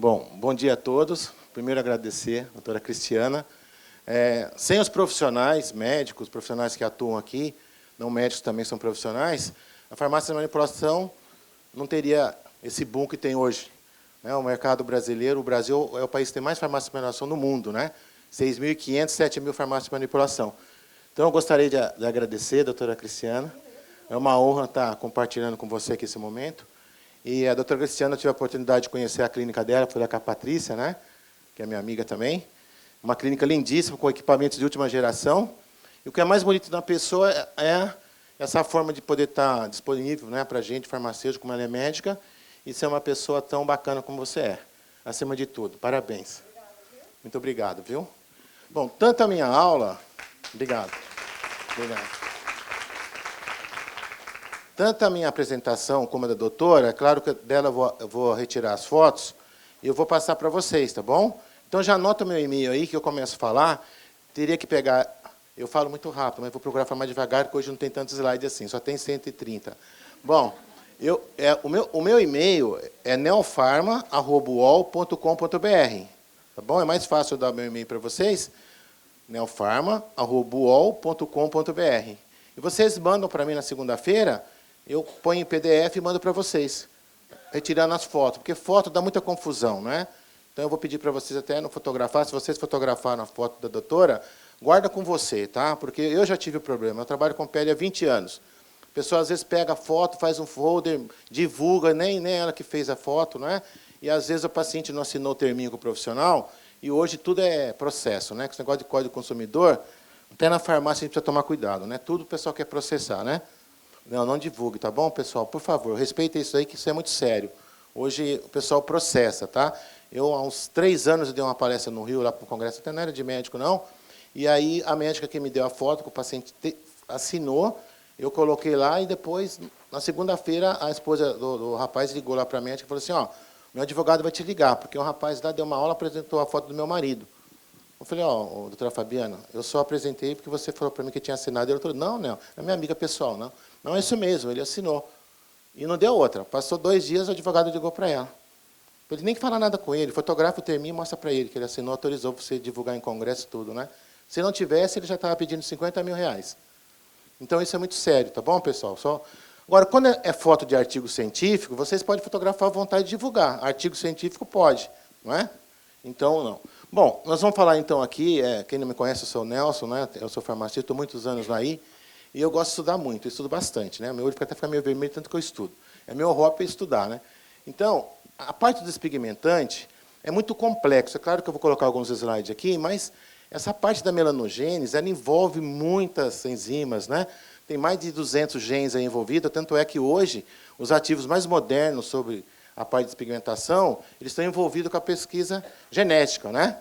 Bom dia a todos. Primeiro, agradecer a doutora Cristiana. Sem os profissionais, médicos, profissionais que atuam aqui, não médicos também são profissionais, a farmácia de manipulação não teria esse boom que tem hoje. O mercado brasileiro, o Brasil é o país que tem mais farmácias de manipulação no mundo, né? 6.500, 7.000 farmácias de manipulação. Então, eu gostaria de agradecer, doutora Cristiana. É uma honra estar compartilhando com você aqui esse momento. E a doutora Cristiana, eu tive a oportunidade de conhecer a clínica dela, foi com a Patrícia, né? Que é minha amiga também. Uma clínica lindíssima, com equipamentos de última geração. E o que é mais bonito na pessoa é essa forma de poder estar disponível, né, para a gente, farmacêutico, como ela é médica, e ser uma pessoa tão bacana como você é. Acima de tudo. Parabéns. Muito obrigado, viu? Bom, tanto a minha aula... Obrigado. Tanto a minha apresentação como a da doutora, é claro que dela eu vou retirar as fotos e eu vou passar para vocês, tá bom? Então, já anota o meu e-mail aí, que eu começo a falar. Teria que pegar... Eu falo muito rápido, mas vou procurar falar mais devagar, porque hoje não tem tantos slides assim, só tem 130. Bom, o meu e-mail é neofarma@uol.com.br. Tá bom? É mais fácil eu dar meu e-mail para vocês. neofarma@uol.com.br. E vocês mandam para mim na segunda-feira, eu ponho em PDF e mando para vocês, retirando as fotos, porque foto dá muita confusão, né? Então, eu vou pedir para vocês até não fotografar. Se vocês fotografaram a foto da doutora, guarda com você, tá? Porque eu já tive o problema. Eu trabalho com pele há 20 anos. A pessoa, às vezes, pega a foto, faz um folder, divulga, nem ela que fez a foto, né? E, às vezes, o paciente não assinou o terminho com o profissional, e hoje tudo é processo, né? Com esse negócio de código do consumidor, até na farmácia a gente precisa tomar cuidado, né? Tudo o pessoal quer processar, né? Não divulgue, tá bom, pessoal? Por favor, respeitem isso aí, que isso é muito sério. Hoje o pessoal processa, tá? Eu, há uns 3 anos, eu dei uma palestra no Rio, lá para o congresso, até não era de médico, não. E aí, a médica que me deu a foto, que o paciente assinou, eu coloquei lá, e depois, na segunda-feira, a esposa do rapaz ligou lá para a médica e falou assim, ó, meu advogado vai te ligar, porque o rapaz lá deu uma aula, apresentou a foto do meu marido. Eu falei, ó, doutora Fabiana, eu só apresentei porque você falou para mim que tinha assinado. E ela falou, não, é minha amiga pessoal, não. Não, é isso mesmo, ele assinou. E não deu outra. Passou 2 dias, o advogado ligou para ela. Ele nem que falar nada com ele, fotografa o terminho e mostra para ele, que ele assinou, autorizou para você divulgar em congresso tudo, né? Se não tivesse, ele já estava pedindo 50 mil reais. Então, isso é muito sério, tá bom, pessoal? Agora, quando é foto de artigo científico, vocês podem fotografar à vontade de divulgar. Artigo científico pode, não é? Então, não. Bom, nós vamos falar, então, aqui, quem não me conhece, eu sou o Nelson, né? Eu sou farmacêutico, estou muitos anos aí, e eu gosto de estudar muito, eu estudo bastante, né? Meu olho até fica meio vermelho, tanto que eu estudo. É meu hobby estudar, né? Então, a parte do despigmentante é muito complexo. É claro que eu vou colocar alguns slides aqui, mas essa parte da melanogênese, ela envolve muitas enzimas, né? Tem mais de 200 genes aí envolvidos, tanto é que hoje os ativos mais modernos sobre a parte de despigmentação, eles estão envolvidos com a pesquisa genética, né?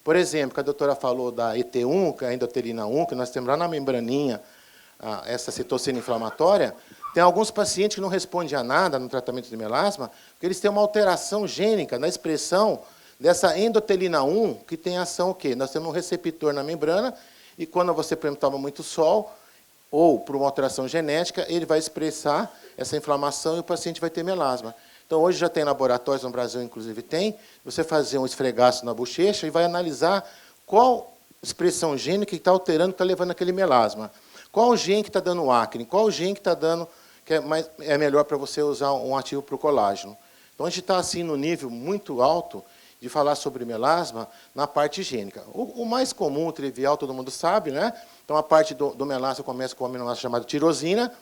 Por exemplo, que a doutora falou da ET1, que é a endotelina 1, que nós temos lá na membraninha, essa citocina inflamatória. Tem alguns pacientes que não respondem a nada no tratamento de melasma, porque eles têm uma alteração gênica na expressão dessa endotelina 1, que tem ação o quê? Nós temos um receptor na membrana, e quando você, por exemplo, toma muito sol, ou por uma alteração genética, ele vai expressar essa inflamação e o paciente vai ter melasma. Então, hoje já tem laboratórios, no Brasil, inclusive, tem, você fazer um esfregaço na bochecha e vai analisar qual expressão gênica que está alterando, que está levando aquele melasma. Qual o gene que está dando acne? Qual o gene que está dando, que é melhor para você usar um ativo para o colágeno? Então, a gente está assim, no nível muito alto de falar sobre melasma na parte higiênica. O mais comum, trivial, todo mundo sabe, né? Então, a parte do melasma começa com um aminoácido chamado tirosina,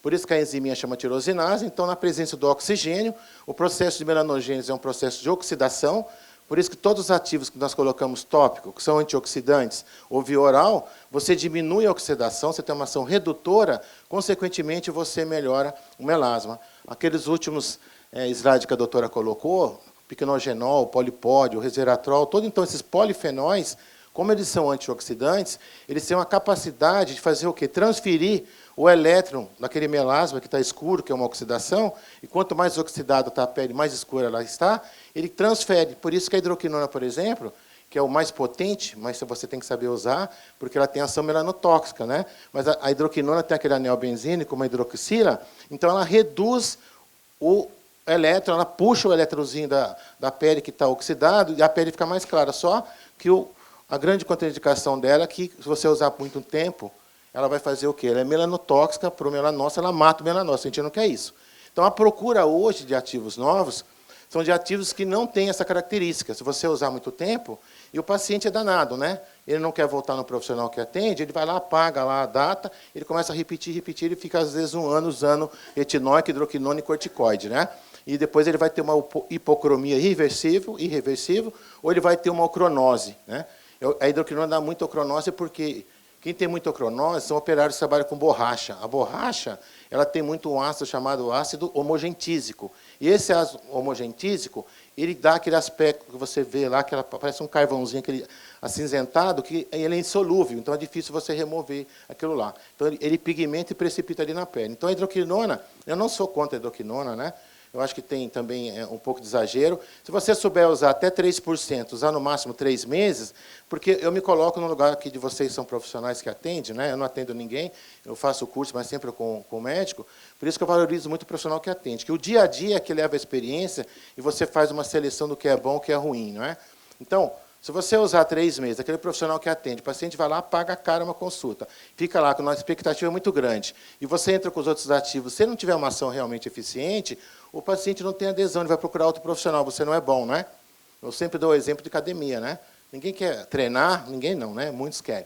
por isso que a enziminha chama tirosinase. Então, na presença do oxigênio, o processo de melanogênese é um processo de oxidação, por isso que todos os ativos que nós colocamos tópico, que são antioxidantes, ou via oral, você diminui a oxidação, você tem uma ação redutora, consequentemente, você melhora o melasma. Aqueles últimos slides que a doutora colocou, piquenogenol, polipódio, resveratrol, todos então esses polifenóis, como eles são antioxidantes, eles têm uma capacidade de fazer o quê? Transferir o elétron daquele melasma que está escuro, que é uma oxidação, e quanto mais oxidada está a pele, mais escura ela está, ele transfere. Por isso que a hidroquinona, por exemplo, que é o mais potente, mas você tem que saber usar, porque ela tem ação melanotóxica, né? Mas a hidroquinona tem aquele anel benzínico, uma hidroxila, então ela reduz elétron, ela puxa o eletrozinho da pele que está oxidado e a pele fica mais clara. Só que a grande contraindicação dela é que, se você usar por muito tempo, ela vai fazer o quê? Ela é melanotóxica para o melanócito, ela mata o melanócito. A gente não quer isso. Então, a procura hoje de ativos novos são de ativos que não têm essa característica. Se você usar muito tempo, e o paciente é danado, né? Ele não quer voltar no profissional que atende, ele vai lá, apaga lá a data, ele começa a repetir, ele fica, às vezes, 1 ano usando retinóico, hidroquinona e corticoide, né? E depois ele vai ter uma hipocromia irreversível, ou ele vai ter uma ocronose, né? A hidroquinona dá muita ocronose porque quem tem muita ocronose são operários que trabalham com borracha. A borracha, ela tem muito um ácido chamado ácido homogentísico. E esse ácido homogentísico, ele dá aquele aspecto que você vê lá, que ela parece um carvãozinho, aquele acinzentado, que ele é insolúvel, então é difícil você remover aquilo lá. Então, ele pigmenta e precipita ali na pele. Então, a hidroquinona, eu não sou contra a hidroquinona, né? Eu acho que tem também um pouco de exagero. Se você souber usar até 3%, usar no máximo 3 meses, porque eu me coloco no lugar aqui de vocês, são profissionais que atendem, né? Eu não atendo ninguém, eu faço o curso, mas sempre com o médico. Por isso que eu valorizo muito o profissional que atende, que o dia a dia é que leva a experiência e você faz uma seleção do que é bom e o que é ruim, não é? Então, se você usar 3 meses, aquele profissional que atende, o paciente vai lá, paga caro uma consulta, fica lá com uma expectativa muito grande, e você entra com os outros ativos, se não tiver uma ação realmente eficiente, o paciente não tem adesão, ele vai procurar outro profissional, você não é bom, né? Eu sempre dou o exemplo de academia, né? Ninguém quer treinar, ninguém não, né? Muitos querem.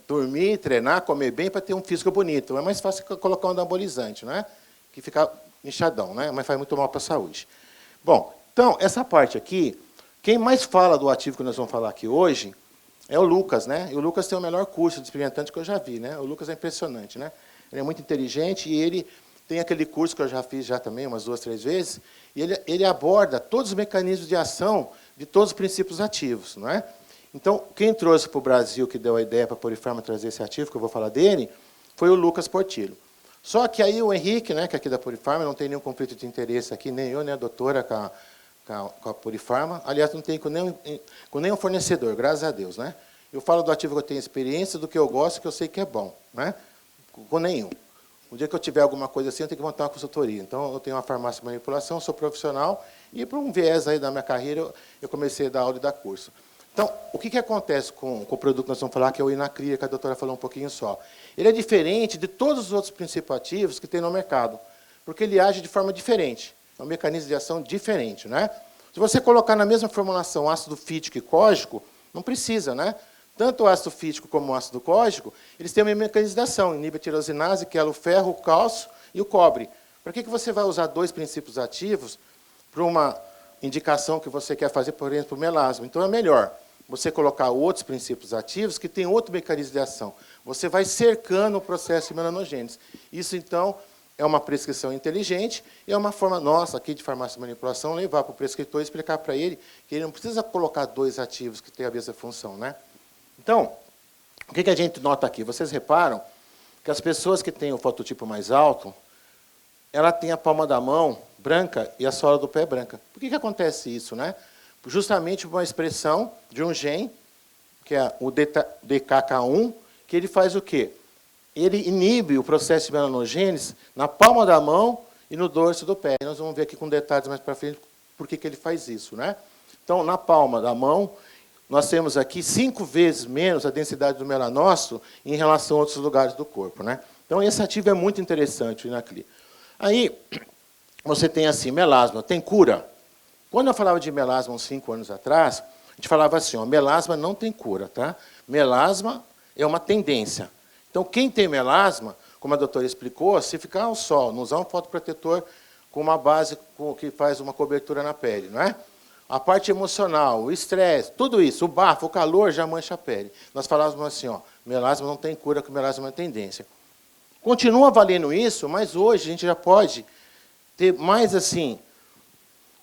Dormir, treinar, comer bem para ter um físico bonito. É mais fácil colocar um anabolizante, né? Que fica inchadão, né? Mas faz muito mal para a saúde. Bom, então, essa parte aqui, quem mais fala do ativo que nós vamos falar aqui hoje é o Lucas, né? E o Lucas tem o melhor curso de experimentante que eu já vi, né? O Lucas é impressionante, né? Ele é muito inteligente e ele tem aquele curso que eu já fiz já também, umas 2, 3 vezes, e ele aborda todos os mecanismos de ação de todos os princípios ativos, não é? Então, quem trouxe para o Brasil, que deu a ideia para a Purifarma trazer esse ativo, que eu vou falar dele, foi o Lucas Portillo. Só que aí o Henrique, né, que é aqui da Purifarma, não tem nenhum conflito de interesse aqui, nem eu, nem a doutora com a Purifarma. Aliás, não tem com nenhum fornecedor, graças a Deus, né? Eu falo do ativo que eu tenho experiência, do que eu gosto, que eu sei que é bom, né? Com nenhum. O dia que eu tiver alguma coisa assim, eu tenho que montar uma consultoria. Então, eu tenho uma farmácia de manipulação, sou profissional, e por um viés aí da minha carreira, eu comecei a dar aula e dar curso. Então, o que acontece com o produto que nós vamos falar, que é o Inacria, que a doutora falou um pouquinho só? Ele é diferente de todos os outros princípios ativos que tem no mercado, porque ele age de forma diferente. É um mecanismo de ação diferente, né? Se você colocar na mesma formulação ácido fítico e cógico, não precisa, né? Tanto o ácido fítico como o ácido cógico, eles têm o mesmo mecanismo de ação, inibe a tirosinase, que é o ferro, o cálcio e o cobre. Para que você vai usar 2 princípios ativos para uma indicação que você quer fazer, por exemplo, para o melasma? Então, é melhor você colocar outros princípios ativos que têm outro mecanismo de ação. Você vai cercando o processo de melanogênese. Isso, então, é uma prescrição inteligente e é uma forma nossa, aqui de farmácia de manipulação, levar para o prescritor e explicar para ele que ele não precisa colocar 2 ativos que têm a mesma função, né? Então, o que a gente nota aqui? Vocês reparam que as pessoas que têm o fototipo mais alto, ela tem a palma da mão branca e a sola do pé branca. Por que acontece isso, né? Justamente por uma expressão de um gene, que é o DKK1, que ele faz o quê? Ele inibe o processo de melanogênese na palma da mão e no dorso do pé. Nós vamos ver aqui com detalhes mais para frente por que ele faz isso, né? Então, na palma da mão, nós temos aqui 5 vezes menos a densidade do melanócito em relação a outros lugares do corpo, né? Então, esse ativo é muito interessante, o Inacli. Aí, você tem assim, melasma, tem cura? Quando eu falava de melasma uns 5 anos atrás, a gente falava assim, ó, melasma não tem cura, tá? Melasma é uma tendência. Então, quem tem melasma, como a doutora explicou, se ficar ao sol, não usar um fotoprotetor com uma base que faz uma cobertura na pele, não é? A parte emocional, o estresse, tudo isso, o bafo, o calor já mancha a pele. Nós falávamos assim, ó, melasma não tem cura, que melasma é uma tendência. Continua valendo isso, mas hoje a gente já pode ter mais assim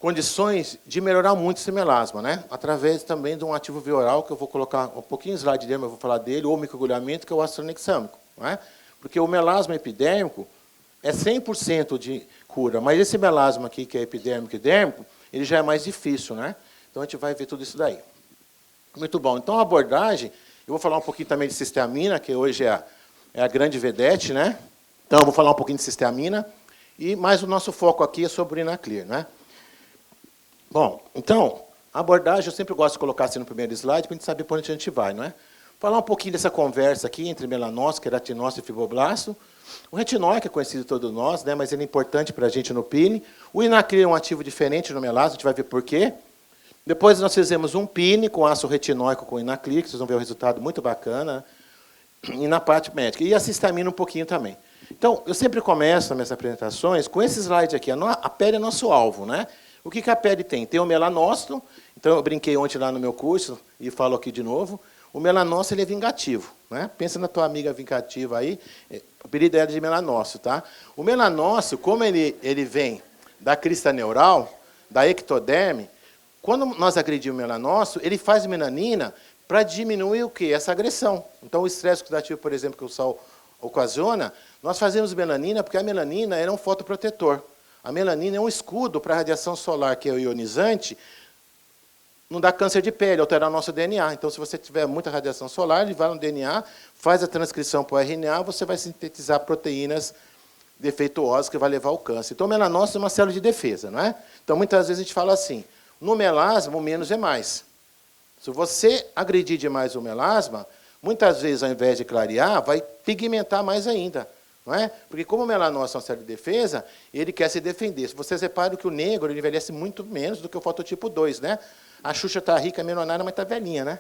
condições de melhorar muito esse melasma, né? Através também de um ativo vioral, que eu vou colocar um pouquinho de slide dele, mas eu vou falar dele, ou microagulhamento, que é o ácido tranexâmico, não é? Porque o melasma epidérmico é 100% de cura, mas esse melasma aqui, que é epidérmico e dérmico, ele já é mais difícil, né? Então, a gente vai ver tudo isso daí. Muito bom. Então, a abordagem, eu vou falar um pouquinho também de cisteamina, que hoje é a grande vedete, né? Então, eu vou falar um pouquinho de cisteamina. Mas o nosso foco aqui é sobre o Inaclear, né? Bom, então, a abordagem eu sempre gosto de colocar assim no primeiro slide para a gente saber por onde a gente vai, não é? Falar um pouquinho dessa conversa aqui entre melanócito, queratinócito e fibroblasto. O retinol, que é conhecido de todos nós, né, mas ele é importante para a gente no peeling. O Inaclear é um ativo diferente no melasma, a gente vai ver por quê. Depois nós fizemos um peeling com ácido retinóico com Inaclear, que vocês vão ver um resultado muito bacana. E na parte médica. E a cistamina um pouquinho também. Então, eu sempre começo nas minhas apresentações com esse slide aqui. A pele é nosso alvo, né? O que a pele tem? Tem o melanócito. Então, eu brinquei ontem lá no meu curso e falo aqui de novo. O melanócito ele é vingativo, né? Pensa na tua amiga vingativa aí. O apelido dela é de melanócito, tá? O melanócito, como ele vem da crista neural, da ectoderme, quando nós agredimos o melanócito, ele faz melanina para diminuir o quê? Essa agressão. Então, o estresse oxidativo, por exemplo, que o sol ocasiona, nós fazemos melanina porque a melanina é um fotoprotetor. A melanina é um escudo para a radiação solar, que é o ionizante, não dá câncer de pele, alterar o nosso DNA. Então, se você tiver muita radiação solar, ele vai no DNA, faz a transcrição para o RNA, você vai sintetizar proteínas defeituosas que vai levar ao câncer. Então, o melanócito é uma célula de defesa, não é? Então, muitas vezes a gente fala assim, no melasma, o menos é mais. Se você agredir demais o melasma, muitas vezes, ao invés de clarear, vai pigmentar mais ainda. Não é? Porque, como o melanócito é uma célula de defesa, ele quer se defender. Se vocês reparam que o negro ele envelhece muito menos do que o fototipo 2, né? A Xuxa está rica, milionária, mas está velhinha, né?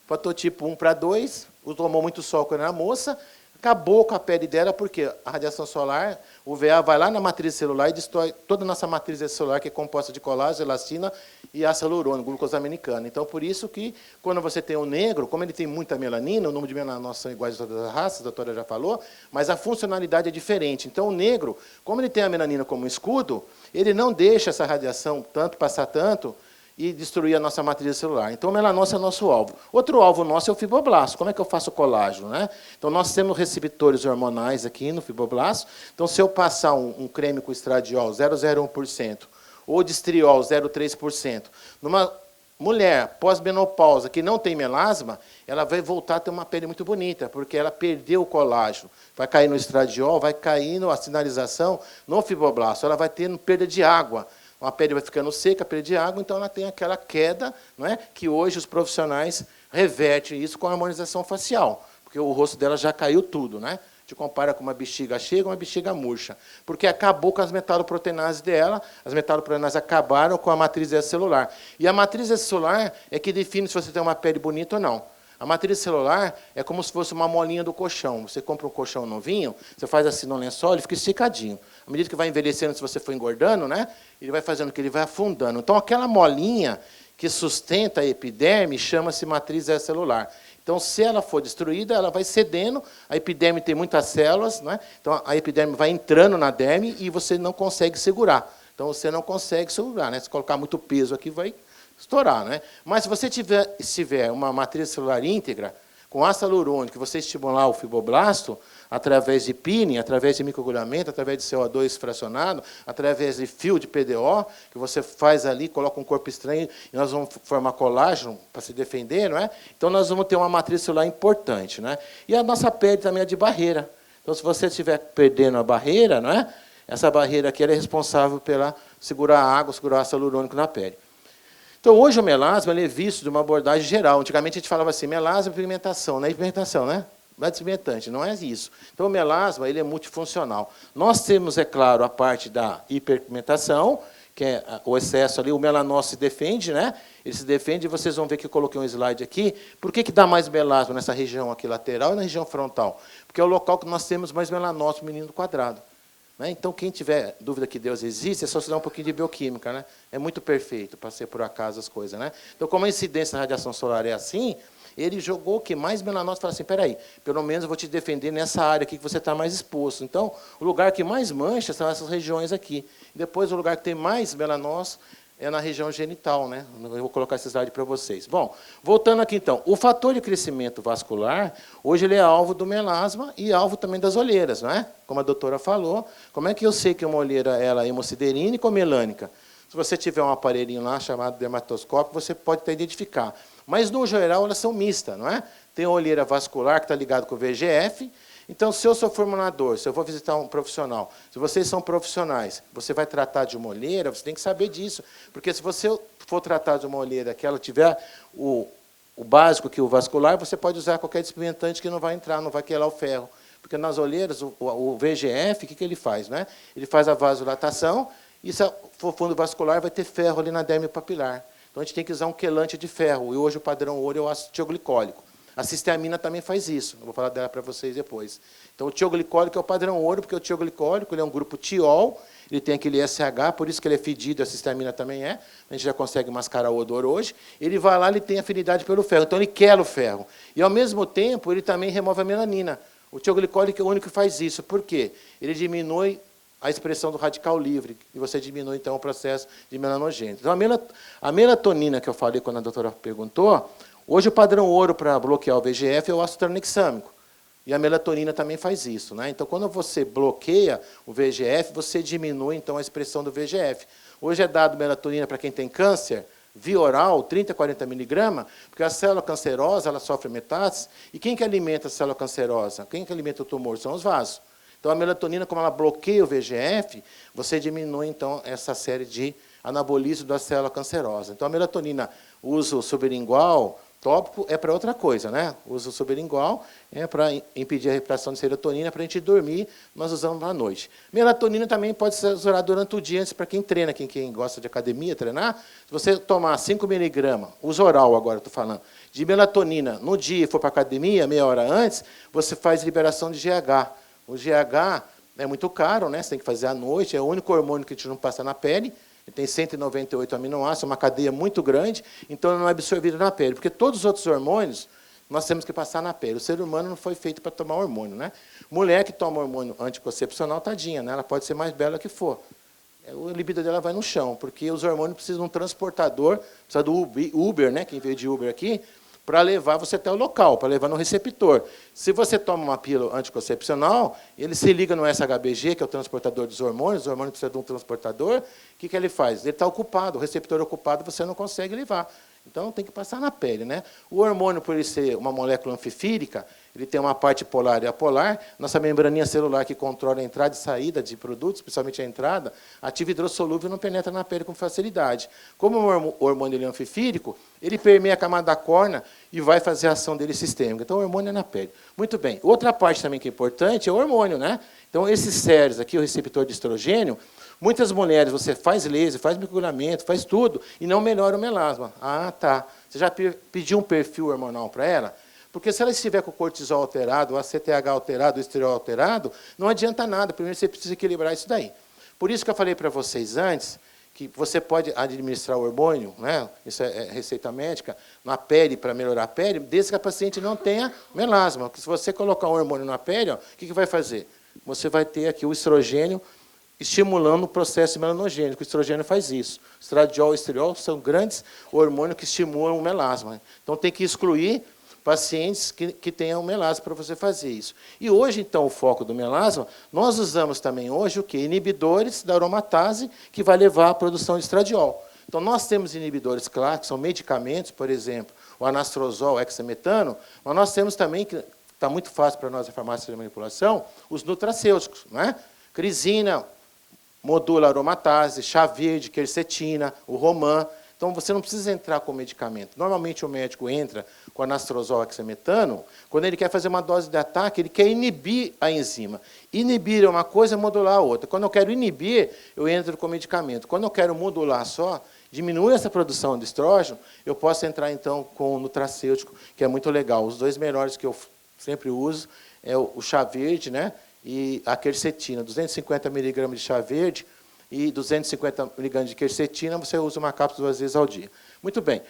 Fototipo 1 para 2, tomou muito sol quando era moça, acabou com a pele dela, porque a radiação solar, o VA vai lá na matriz celular e destrói toda a nossa matriz celular, que é composta de colágeno, elastina e ácido hialurônico, glucosaminocano. Então, por isso que, quando você tem o negro, como ele tem muita melanina, o número de melanócitos são iguais a todas as raças, a doutora já falou, mas a funcionalidade é diferente. Então, o negro, como ele tem a melanina como escudo, ele não deixa essa radiação passar tanto, e destruir a nossa matriz celular. Então, o melanócito é nosso alvo. Outro alvo nosso é o fibroblasto. Como é que eu faço o colágeno, né? Então, nós temos receptores hormonais aqui no fibroblasto. Então, se eu passar um creme com estradiol 0,01% ou de estriol 0,3%, numa mulher pós-menopausa que não tem melasma, ela vai voltar a ter uma pele muito bonita, porque ela perdeu o colágeno. Vai cair no estradiol, vai cair na sinalização no fibroblasto. Ela vai ter perda de água. A pele vai ficando seca, perda de água, então ela tem aquela queda, não é? Que hoje os profissionais revertem isso com a harmonização facial, porque o rosto dela já caiu tudo, né? A gente compara com uma bexiga cheia com uma bexiga murcha, porque acabou com as metaloproteinases dela, as metaloproteinases acabaram com a matriz celular. E a matriz celular é que define se você tem uma pele bonita ou não. A matriz celular é como se fosse uma molinha do colchão. Você compra um colchão novinho, você faz assim no lençol, ele fica esticadinho. À medida que vai envelhecendo, se você for engordando, né, ele vai fazendo que ele vai afundando. Então, aquela molinha que sustenta a epiderme chama-se matriz celular. Então, se ela for destruída, ela vai cedendo. A epiderme tem muitas células, né? Então a epiderme vai entrando na derme e você não consegue segurar. Então, você não consegue segurar, né? Se colocar muito peso aqui, vai estourar, né? Mas se você tiver uma matriz celular íntegra, com ácido hialurônico, que você estimular o fibroblasto, através de peeling, através de microagulhamento, através de CO2 fracionado, através de fio de PDO, que você faz ali, coloca um corpo estranho, e nós vamos formar colágeno para se defender, não é? Então, nós vamos ter uma matriz celular importante, né? E a nossa pele também é de barreira. Então, se você estiver perdendo a barreira, não é? Essa barreira aqui ela é responsável pela segurar a água, segurar o ácido hialurônico na pele. Então, hoje o melasma ele é visto de uma abordagem geral. Antigamente a gente falava assim, melasma é pigmentação, não é pigmentação, né? Não é despigmentante, não é isso. Então, o melasma ele é multifuncional. Nós temos, é claro, a parte da hiperpigmentação, que é o excesso ali, o melanócito se defende, né? Ele se defende, e vocês vão ver que eu coloquei um slide aqui. Por que dá mais melasma nessa região aqui lateral e na região frontal? Porque é o local que nós temos mais melanócito menino quadrado. Né? Então, quem tiver dúvida que Deus existe, é só estudar um pouquinho de bioquímica. Né? É muito perfeito para ser por acaso as coisas. Né? Então, como a incidência da radiação solar é assim, ele jogou o que mais melanócito, fala assim, espera aí, pelo menos eu vou te defender nessa área aqui que você está mais exposto. Então, o lugar que mais mancha são essas regiões aqui. Depois, o lugar que tem mais melanócito é na região genital. Né? Eu vou colocar esse slide para vocês. Bom, voltando aqui então, o fator de crescimento vascular, hoje ele é alvo do melasma e alvo também das olheiras, não é? Como a doutora falou, como é que eu sei que uma olheira ela é hemociderínica ou melânica? Se você tiver um aparelhinho lá chamado dermatoscópio, você pode até identificar. Mas, no geral, elas são mistas, não é? Tem a olheira vascular, que está ligada com o VEGF, Então, se eu sou formulador, se eu vou visitar um profissional, se vocês são profissionais, você vai tratar de uma olheira, você tem que saber disso. Porque se você for tratar de uma olheira que ela tiver o básico que o vascular, você pode usar qualquer despigmentante que não vai entrar, não vai quebrar o ferro. Porque nas olheiras, o VGF, o que ele faz? Né? Ele faz a vasodilatação, e se for fundo vascular, vai ter ferro ali na derme papilar. Então, a gente tem que usar um quelante de ferro. E hoje o padrão ouro é o ácido tioglicólico. A cisteamina também faz isso. Eu vou falar dela para vocês depois. Então, o tioglicólico é o padrão ouro, porque o tioglicólico ele é um grupo tiol, ele tem aquele SH, por isso que ele é fedido, a cisteamina também é. A gente já consegue mascarar o odor hoje. Ele vai lá, ele tem afinidade pelo ferro. Então, ele quebra o ferro. E, ao mesmo tempo, ele também remove a melanina. O tioglicólico é o único que faz isso. Por quê? Ele diminui a expressão do radical livre, e você diminui, então, o processo de melanogênese. Então, a melatonina, que eu falei quando a doutora perguntou, hoje o padrão ouro para bloquear o VGF é o ácido tranexâmico. E a melatonina também faz isso. Né? Então, quando você bloqueia o VGF, você diminui, então, a expressão do VGF. Hoje é dado melatonina para quem tem câncer, via oral, 30 a 40 miligramas, porque a célula cancerosa ela sofre metástase. E quem que alimenta a célula cancerosa? Quem que alimenta o tumor? São os vasos. Então, a melatonina, como ela bloqueia o VGF, você diminui, então, essa série de anabolismo da célula cancerosa. Então, a melatonina, uso sublingual, tópico, é para outra coisa, né? O uso sublingual é para impedir a recuperação de serotonina, para a gente dormir, nós usamos à noite. Melatonina também pode ser usada durante o dia, antes para quem treina, quem gosta de academia, treinar. Se você tomar 5 miligramas, uso oral agora, estou falando, de melatonina no dia e for para a academia, meia hora antes, você faz liberação de GH. O GH é muito caro, né? Você tem que fazer à noite, é o único hormônio que a gente não passa na pele. Ele tem 198 aminoácidos, uma cadeia muito grande, então ele não é absorvido na pele. Porque todos os outros hormônios, nós temos que passar na pele. O ser humano não foi feito para tomar hormônio. Né? Mulher que toma hormônio anticoncepcional, tadinha, né? Ela pode ser mais bela que for. O libido dela vai no chão, porque os hormônios precisam de um transportador, precisa do Uber, né? Quem veio de Uber aqui, para levar você até o local, para levar no receptor. Se você toma uma pílula anticoncepcional, ele se liga no SHBG, que é o transportador dos hormônios, o hormônio precisa de um transportador, o que ele faz? Ele está ocupado, o receptor ocupado, você não consegue levar. Então, tem que passar na pele. Né? O hormônio, por ele ser uma molécula anfifírica, ele tem uma parte polar e apolar. Nossa membraninha celular que controla a entrada e saída de produtos, principalmente a entrada, ativo hidrossolúvel não penetra na pele com facilidade. Como o hormônio ele é anfifírico, ele permeia a camada da córnea e vai fazer a ação dele sistêmica. Então, o hormônio é na pele. Muito bem. Outra parte também que é importante é o hormônio. Né? Então, esses séries aqui, o receptor de estrogênio, muitas mulheres, você faz laser, faz mergulhamento, faz tudo, e não melhora o melasma. Ah, tá. Você já pediu um perfil hormonal para ela? Porque se ela estiver com o cortisol alterado, o ACTH alterado, o esterol alterado, não adianta nada. Primeiro você precisa equilibrar isso daí. Por isso que eu falei para vocês antes, que você pode administrar o hormônio, né? Isso é receita médica, na pele, para melhorar a pele, desde que a paciente não tenha melasma. Porque se você colocar um hormônio na pele, ó, o que vai fazer? Você vai ter aqui o estrogênio estimulando o processo melanogênico. O estrogênio faz isso. Estradiol e estriol são grandes hormônios que estimulam o melasma. Então, tem que excluir pacientes que tenham melasma para você fazer isso. E hoje, então, o foco do melasma, nós usamos também hoje o quê? Inibidores da aromatase, que vai levar à produção de estradiol. Então, nós temos inibidores clássicos, que são medicamentos, por exemplo, o anastrozol, o hexametano, mas nós temos também, que está muito fácil para nós a farmácia de manipulação, os nutracêuticos, né? Crisina, modula aromatase, chá verde, quercetina, o romã. Então, você não precisa entrar com medicamento. Normalmente, o médico entra com anastrozol hexametano, quando ele quer fazer uma dose de ataque, ele quer inibir a enzima. Inibir é uma coisa, modular a outra. Quando eu quero inibir, eu entro com medicamento. Quando eu quero modular só, diminuir essa produção de estrógeno, eu posso entrar, então, com o nutracêutico, que é muito legal. Os dois melhores que eu sempre uso é o chá verde, né? E a quercetina, 250 miligramas de chá verde e 250 miligramas de quercetina, você usa uma cápsula 2 vezes ao dia. Muito bem.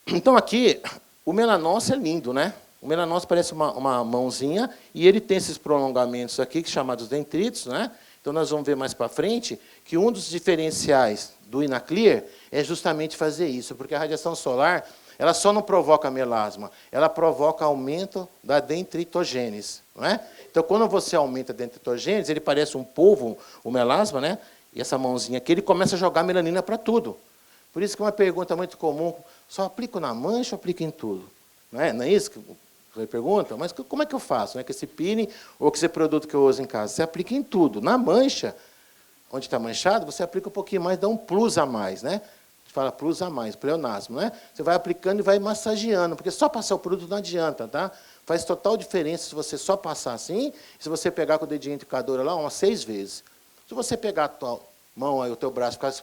Então, aqui, o melanócito é lindo, né? O melanócito parece uma mãozinha e ele tem esses prolongamentos aqui, chamados dendritos, né? Então, nós vamos ver mais para frente que um dos diferenciais do Inaclear é justamente fazer isso, porque a radiação solar ela só não provoca melasma, ela provoca aumento da dendritogênese. Não é? Então, quando você aumenta a dendritogênese, ele parece um polvo, o melasma, né? E essa mãozinha aqui, ele começa a jogar melanina para tudo. Por isso que é uma pergunta muito comum, só aplico na mancha ou aplico em tudo? Não é isso? Você pergunta, mas como é que eu faço, né? Com esse peeling ou com esse produto que eu uso em casa? Você aplica em tudo. Na mancha, onde está manchado, você aplica um pouquinho mais, dá um plus a mais, né? A gente fala plus a mais, pleonasmo, né? Você vai aplicando e vai massageando, porque só passar o produto não adianta, tá? Faz total diferença se você só passar assim, se você pegar com o dedinho indicador lá umas 6 vezes. Se você pegar a tua mão, aí, o teu braço, ficar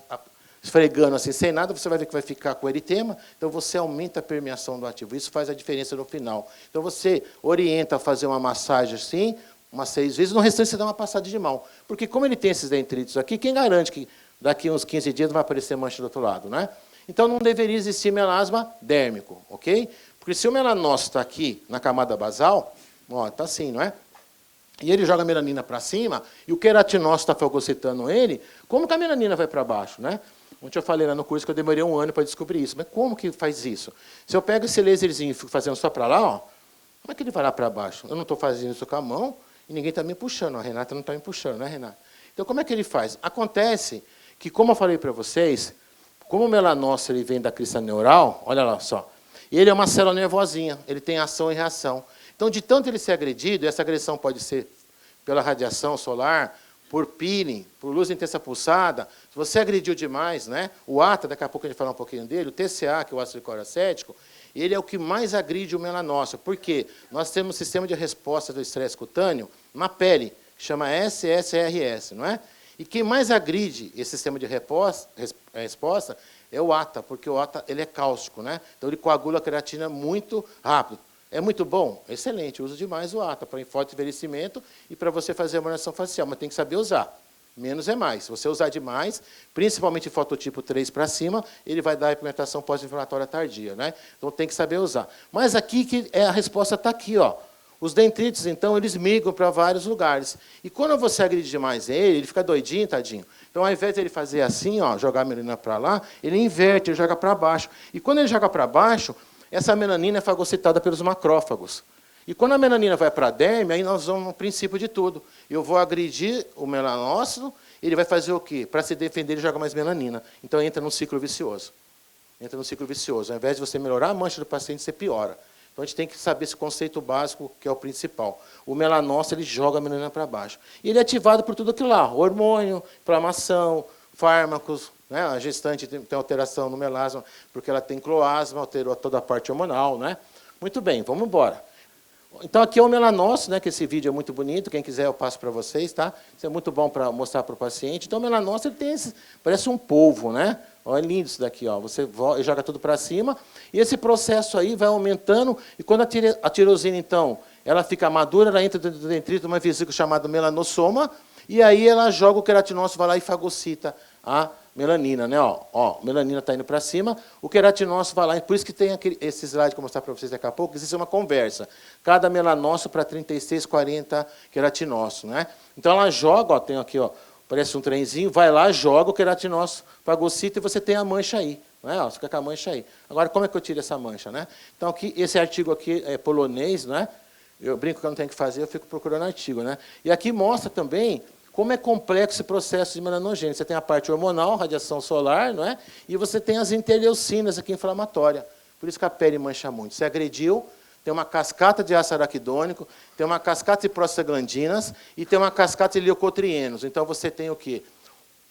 esfregando assim, sem nada, você vai ver que vai ficar com eritema, então você aumenta a permeação do ativo. Isso faz a diferença no final. Então, você orienta a fazer uma massagem assim, umas 6 vezes, no restante você dá uma passada de mão. Porque como ele tem esses dendritos aqui, quem garante que daqui uns 15 dias não vai aparecer mancha do outro lado, né? Então, não deveria existir melasma dérmico, ok? Porque se o melanócito está aqui na camada basal, ó, está assim, não é? E ele joga a melanina para cima, e o queratinócito está fagocitando ele, como que a melanina vai para baixo, né? Ontem eu falei lá no curso que eu demorei 1 ano para descobrir isso. Mas como que faz isso? Se eu pego esse laserzinho e fico fazendo só para lá, ó, como é que ele vai lá para baixo? Eu não estou fazendo isso com a mão e ninguém está me puxando. A Renata não está me puxando, né, Renata? Então, como é que ele faz? Acontece que, como eu falei para vocês, como o melanócito ele vem da crista neural, olha lá só, ele é uma célula nervosinha, ele tem ação e reação. Então, de tanto ele ser agredido, essa agressão pode ser pela radiação solar, por peeling, por luz intensa pulsada, se você agrediu demais, né? O ATA, daqui a pouco a gente vai falar um pouquinho dele, o TCA, que é o ácido cloracético, ele é o que mais agride o melanócito. Por quê? Nós temos um sistema de resposta do estresse cutâneo na pele, que chama SSRS, não é? E quem mais agride esse sistema de resposta é o ATA, porque o ATA ele é cáustico, né? Então ele coagula a creatina muito rápido. É muito bom? Excelente, eu uso demais o ATA para forte envelhecimento e para você fazer a harmonização facial, mas tem que saber usar. Menos é mais. Se você usar demais, principalmente fototipo 3 para cima, ele vai dar a pigmentação pós-inflamatória tardia, né? Então tem que saber usar. Mas aqui que a resposta está aqui, ó. Os dendritos, então, eles migram para vários lugares. E quando você agride demais ele fica doidinho, tadinho. Então, ao invés de ele fazer assim, ó, jogar a melanina para lá, ele inverte, ele joga para baixo. E quando ele joga para baixo, essa melanina é fagocitada pelos macrófagos. E quando a melanina vai para a derme, aí nós vamos no princípio de tudo. Eu vou agredir o melanócito, ele vai fazer o quê? Para se defender, ele joga mais melanina. Então, entra num ciclo vicioso. Entra num ciclo vicioso. Ao invés de você melhorar a mancha do paciente, você piora. Então, a gente tem que saber esse conceito básico, que é o principal. O melanócito, ele joga a melanina para baixo. E ele é ativado por tudo aquilo lá. Hormônio, inflamação, fármacos. Né? A gestante tem alteração no melasma, porque ela tem cloasma, alterou toda a parte hormonal. Né? Muito bem, vamos embora. Então, aqui é o melanócito, né, que esse vídeo é muito bonito, quem quiser eu passo para vocês, tá? Isso é muito bom para mostrar para o paciente. Então, o melanócito ele tem esse, parece um polvo, né? Olha, é lindo isso daqui, ó. Você joga tudo para cima, e esse processo aí vai aumentando, e quando a tirosina, então, ela fica madura, ela entra dentro do dendrito, uma vesícula chamada melanossoma, e aí ela joga o queratinócito, vai lá e fagocita a melanina, né? Ó, melanina está indo para cima, o queratinócito vai lá, por isso que tem esse slide que eu vou mostrar para vocês daqui a pouco, existe uma conversa. Cada melanócito para 36, 40 queratinócitos, né? Então ela joga, ó, tem aqui, ó, parece um trenzinho, vai lá, joga o queratinócito, fagocita e você tem a mancha aí, não é? Ó, fica com a mancha aí. Agora, como é que eu tiro essa mancha, né? Então, aqui, esse artigo aqui é polonês, né? Eu brinco que eu não tenho que fazer, eu fico procurando artigo, né? E aqui mostra também como é complexo esse processo de melanogênese. Você tem a parte hormonal, radiação solar, não é? E você tem as interleucinas aqui inflamatórias. Por isso que a pele mancha muito. Você agrediu, tem uma cascata de ácido araquidônico, tem uma cascata de prostaglandinas e tem uma cascata de leucotrienos. Então, você tem o quê?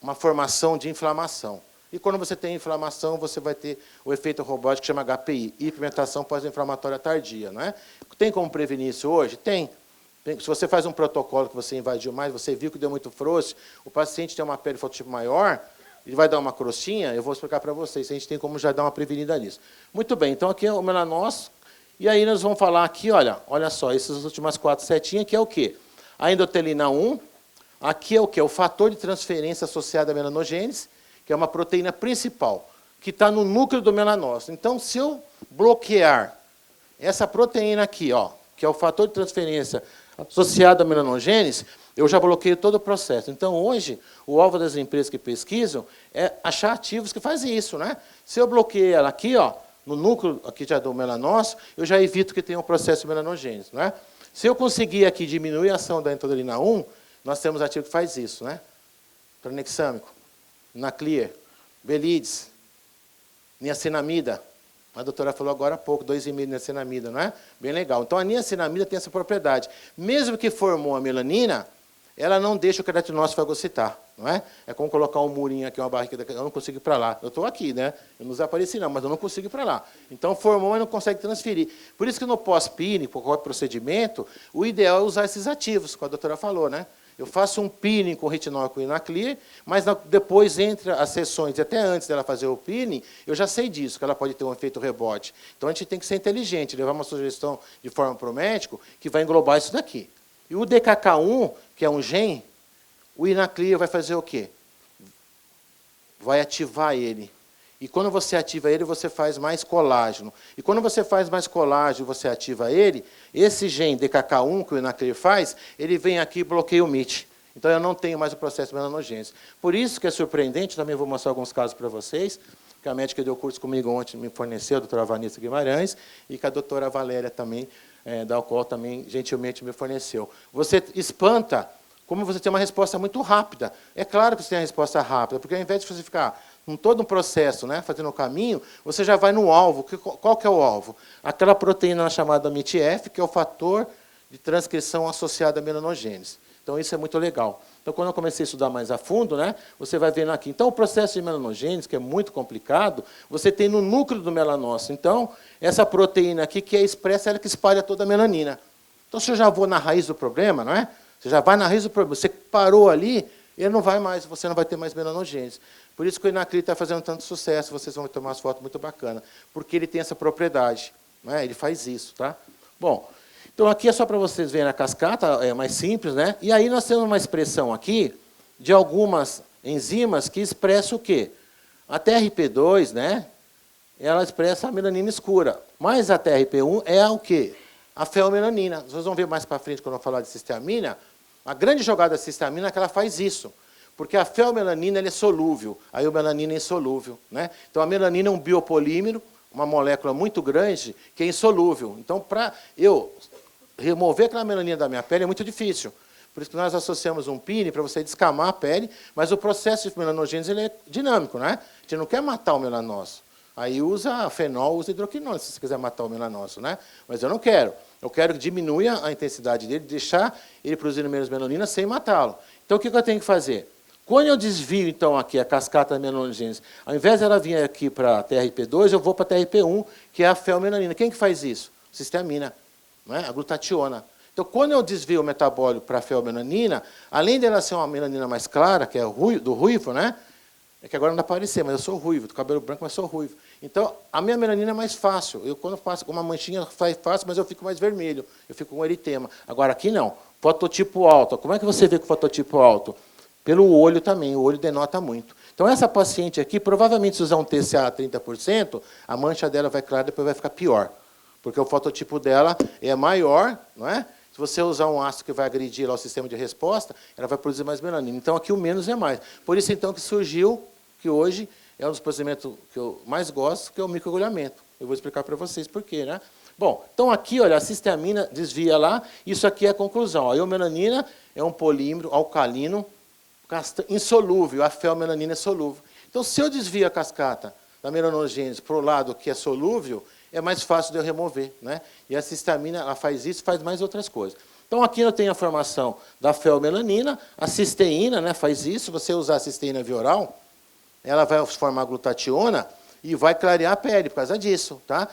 Uma formação de inflamação. E quando você tem inflamação, você vai ter o efeito robótico que chama HPI, hiperpigmentação pós-inflamatória tardia. Não é? Tem como prevenir isso hoje? Tem. Se você faz um protocolo que você invadiu mais, você viu que deu muito frouxo, o paciente tem uma pele fototipo maior, ele vai dar uma crostinha, eu vou explicar para vocês, a gente tem como já dar uma prevenida nisso. Muito bem, então aqui é o melanócito, e aí nós vamos falar aqui, olha só, essas últimas 4 setinhas, que é o quê? A endotelina 1, aqui é o quê? O fator de transferência associado à melanogênese, que é uma proteína principal, que está no núcleo do melanócito. Então, se eu bloquear essa proteína aqui, ó, que é o fator de transferência associado à melanogênese, eu já bloqueio todo o processo. Então, hoje, o alvo das empresas que pesquisam é achar ativos que fazem isso, né? Se eu bloqueio ela aqui, ó, no núcleo aqui já do melanócito, eu já evito que tenha um processo de melanogênese, né? Se eu conseguir aqui diminuir a ação da endotelina 1, nós temos ativo que faz isso, né? Tranexâmico, Naclear, Belides, niacinamida, A doutora falou agora há pouco, 2,5 de niacinamida, não é? Bem legal. Então, a niacinamida tem essa propriedade. Mesmo que formou a melanina, ela não deixa o queratinócito fagocitar, não é? É como colocar um murinho aqui, uma barriga daqui, eu não consigo ir para lá. Eu estou aqui, né? Eu não desapareci não, mas eu não consigo ir para lá. Então, formou, mas não consegue transferir. Por isso que no pós-peeling, por qualquer procedimento, o ideal é usar esses ativos, como a doutora falou, né? Eu faço um peeling com retinol e com Inaclear, mas depois, entre as sessões, e até antes dela fazer o peeling, eu já sei disso, que ela pode ter um efeito rebote. Então, a gente tem que ser inteligente, levar uma sugestão de forma para o médico, que vai englobar isso daqui. E o DKK1, que é um gen, o Inaclear vai fazer o quê? Vai ativar ele. E quando você ativa ele, você faz mais colágeno. E quando você faz mais colágeno e você ativa ele, esse gen DKK1 que o Inaclear faz, ele vem aqui e bloqueia o MIT. Então, eu não tenho mais o processo de melanogênese. Por isso que é surpreendente, também vou mostrar alguns casos para vocês, que a médica que deu curso comigo ontem me forneceu, a doutora Vanessa Guimarães, e que a doutora Valéria também, da Alcool, também gentilmente me forneceu. Você espanta como você tem uma resposta muito rápida. É claro que você tem a resposta rápida, porque ao invés de você ficar com todo um processo, né, fazendo o caminho, você já vai no alvo. Qual que é o alvo? Aquela proteína chamada MIT-F, que é o fator de transcrição associado à melanogênese. Então, isso é muito legal. Então, quando eu comecei a estudar mais a fundo, né, você vai vendo aqui. Então, o processo de melanogênese, que é muito complicado, você tem no núcleo do melanócito. Então, essa proteína aqui, que é expressa, ela que espalha toda a melanina. Então, se eu já vou na raiz do problema, não é? Você já vai na raiz do problema. Você parou ali, ele não vai mais, você não vai ter mais melanogênese. Por isso que o Inaclear está fazendo tanto sucesso, vocês vão tomar umas fotos muito bacanas, porque ele tem essa propriedade, não é? Ele faz isso, tá? Bom, então aqui é só para vocês verem a cascata, é mais simples, né? E aí nós temos uma expressão aqui de algumas enzimas que expressam o quê? A TRP2, né? Ela expressa a melanina escura, mas a TRP1 é o quê? A feomelanina. Vocês vão ver mais para frente, quando eu falar de cisteamina, a grande jogada da cisteamina é que ela faz isso. Porque a feomelanina é solúvel, a eumelanina é insolúvel, né? Então, a melanina é um biopolímero, uma molécula muito grande, que é insolúvel. Então, para eu remover aquela melanina da minha pele é muito difícil. Por isso que nós associamos um peeling para você descamar a pele, mas o processo de melanogênese ele é dinâmico, né? A gente não quer matar o melanócito. Aí usa fenol, usa hidroquinona, se você quiser matar o melanócito, né? Mas eu não quero. Eu quero que diminua a intensidade dele, deixar ele produzindo menos melanina sem matá-lo. Então, o que eu tenho que fazer? Quando eu desvio, então, aqui a cascata da melanogênese, ao invés dela vir aqui para a TRP2, eu vou para a TRP1, que é a feomelanina. Quem que faz isso? Cisteamina, não é? A glutationa. Então, quando eu desvio o metabólico para a feomelanina, além dela ser uma melanina mais clara, que é do ruivo, né? É que agora não dá para aparecer, mas eu sou ruivo, do cabelo branco, mas sou ruivo. Então, a minha melanina é mais fácil. Eu, quando faço uma manchinha, faz fácil, mas eu fico mais vermelho. Eu fico com eritema. Agora, aqui não. Fototipo alto. Como é que você vê com fototipo alto? Pelo olho também. O olho denota muito. Então, essa paciente aqui, provavelmente, se usar um TCA 30%, a mancha dela vai clara, depois vai ficar pior. Porque o fototipo dela é maior, não é? Se você usar um ácido que vai agredir lá o sistema de resposta, ela vai produzir mais melanina. Então, aqui o menos é mais. Por isso, então, que surgiu, que hoje é um dos procedimentos que eu mais gosto, que é o microagulhamento. Eu vou explicar para vocês por quê, né? Bom, então aqui, olha, a cisteamina desvia lá, isso aqui é a conclusão. A eumelanina é um polímero alcalino insolúvel, a feomelanina é solúvel. Então, se eu desvio a cascata da melanogênese para o lado que é solúvel, é mais fácil de eu remover, né? E a cisteamina, ela faz isso, faz mais outras coisas. Então, aqui eu tenho a formação da feomelanina, a cisteína, né, faz isso, você usar a cisteína via oral, ela vai formar glutationa e vai clarear a pele por causa disso, tá?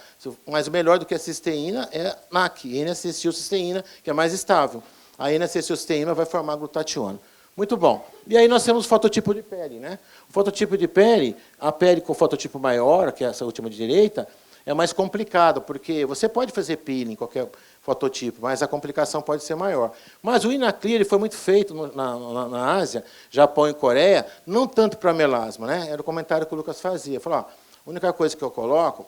Mas o melhor do que a cisteína é NAC, N-acetilcisteína, que é mais estável. A N-acetilcisteína vai formar glutationa. Muito bom. E aí nós temos o fototipo de pele, né? O fototipo de pele, a pele com fototipo maior, que é essa última de direita, é mais complicado, porque você pode fazer peeling em qualquer fototipo, mas a complicação pode ser maior. Mas o Inaclear ele foi muito feito na Ásia, Japão e Coreia, não tanto para melasma, né? Era o comentário que o Lucas fazia. Falou, ó, a única coisa que eu coloco,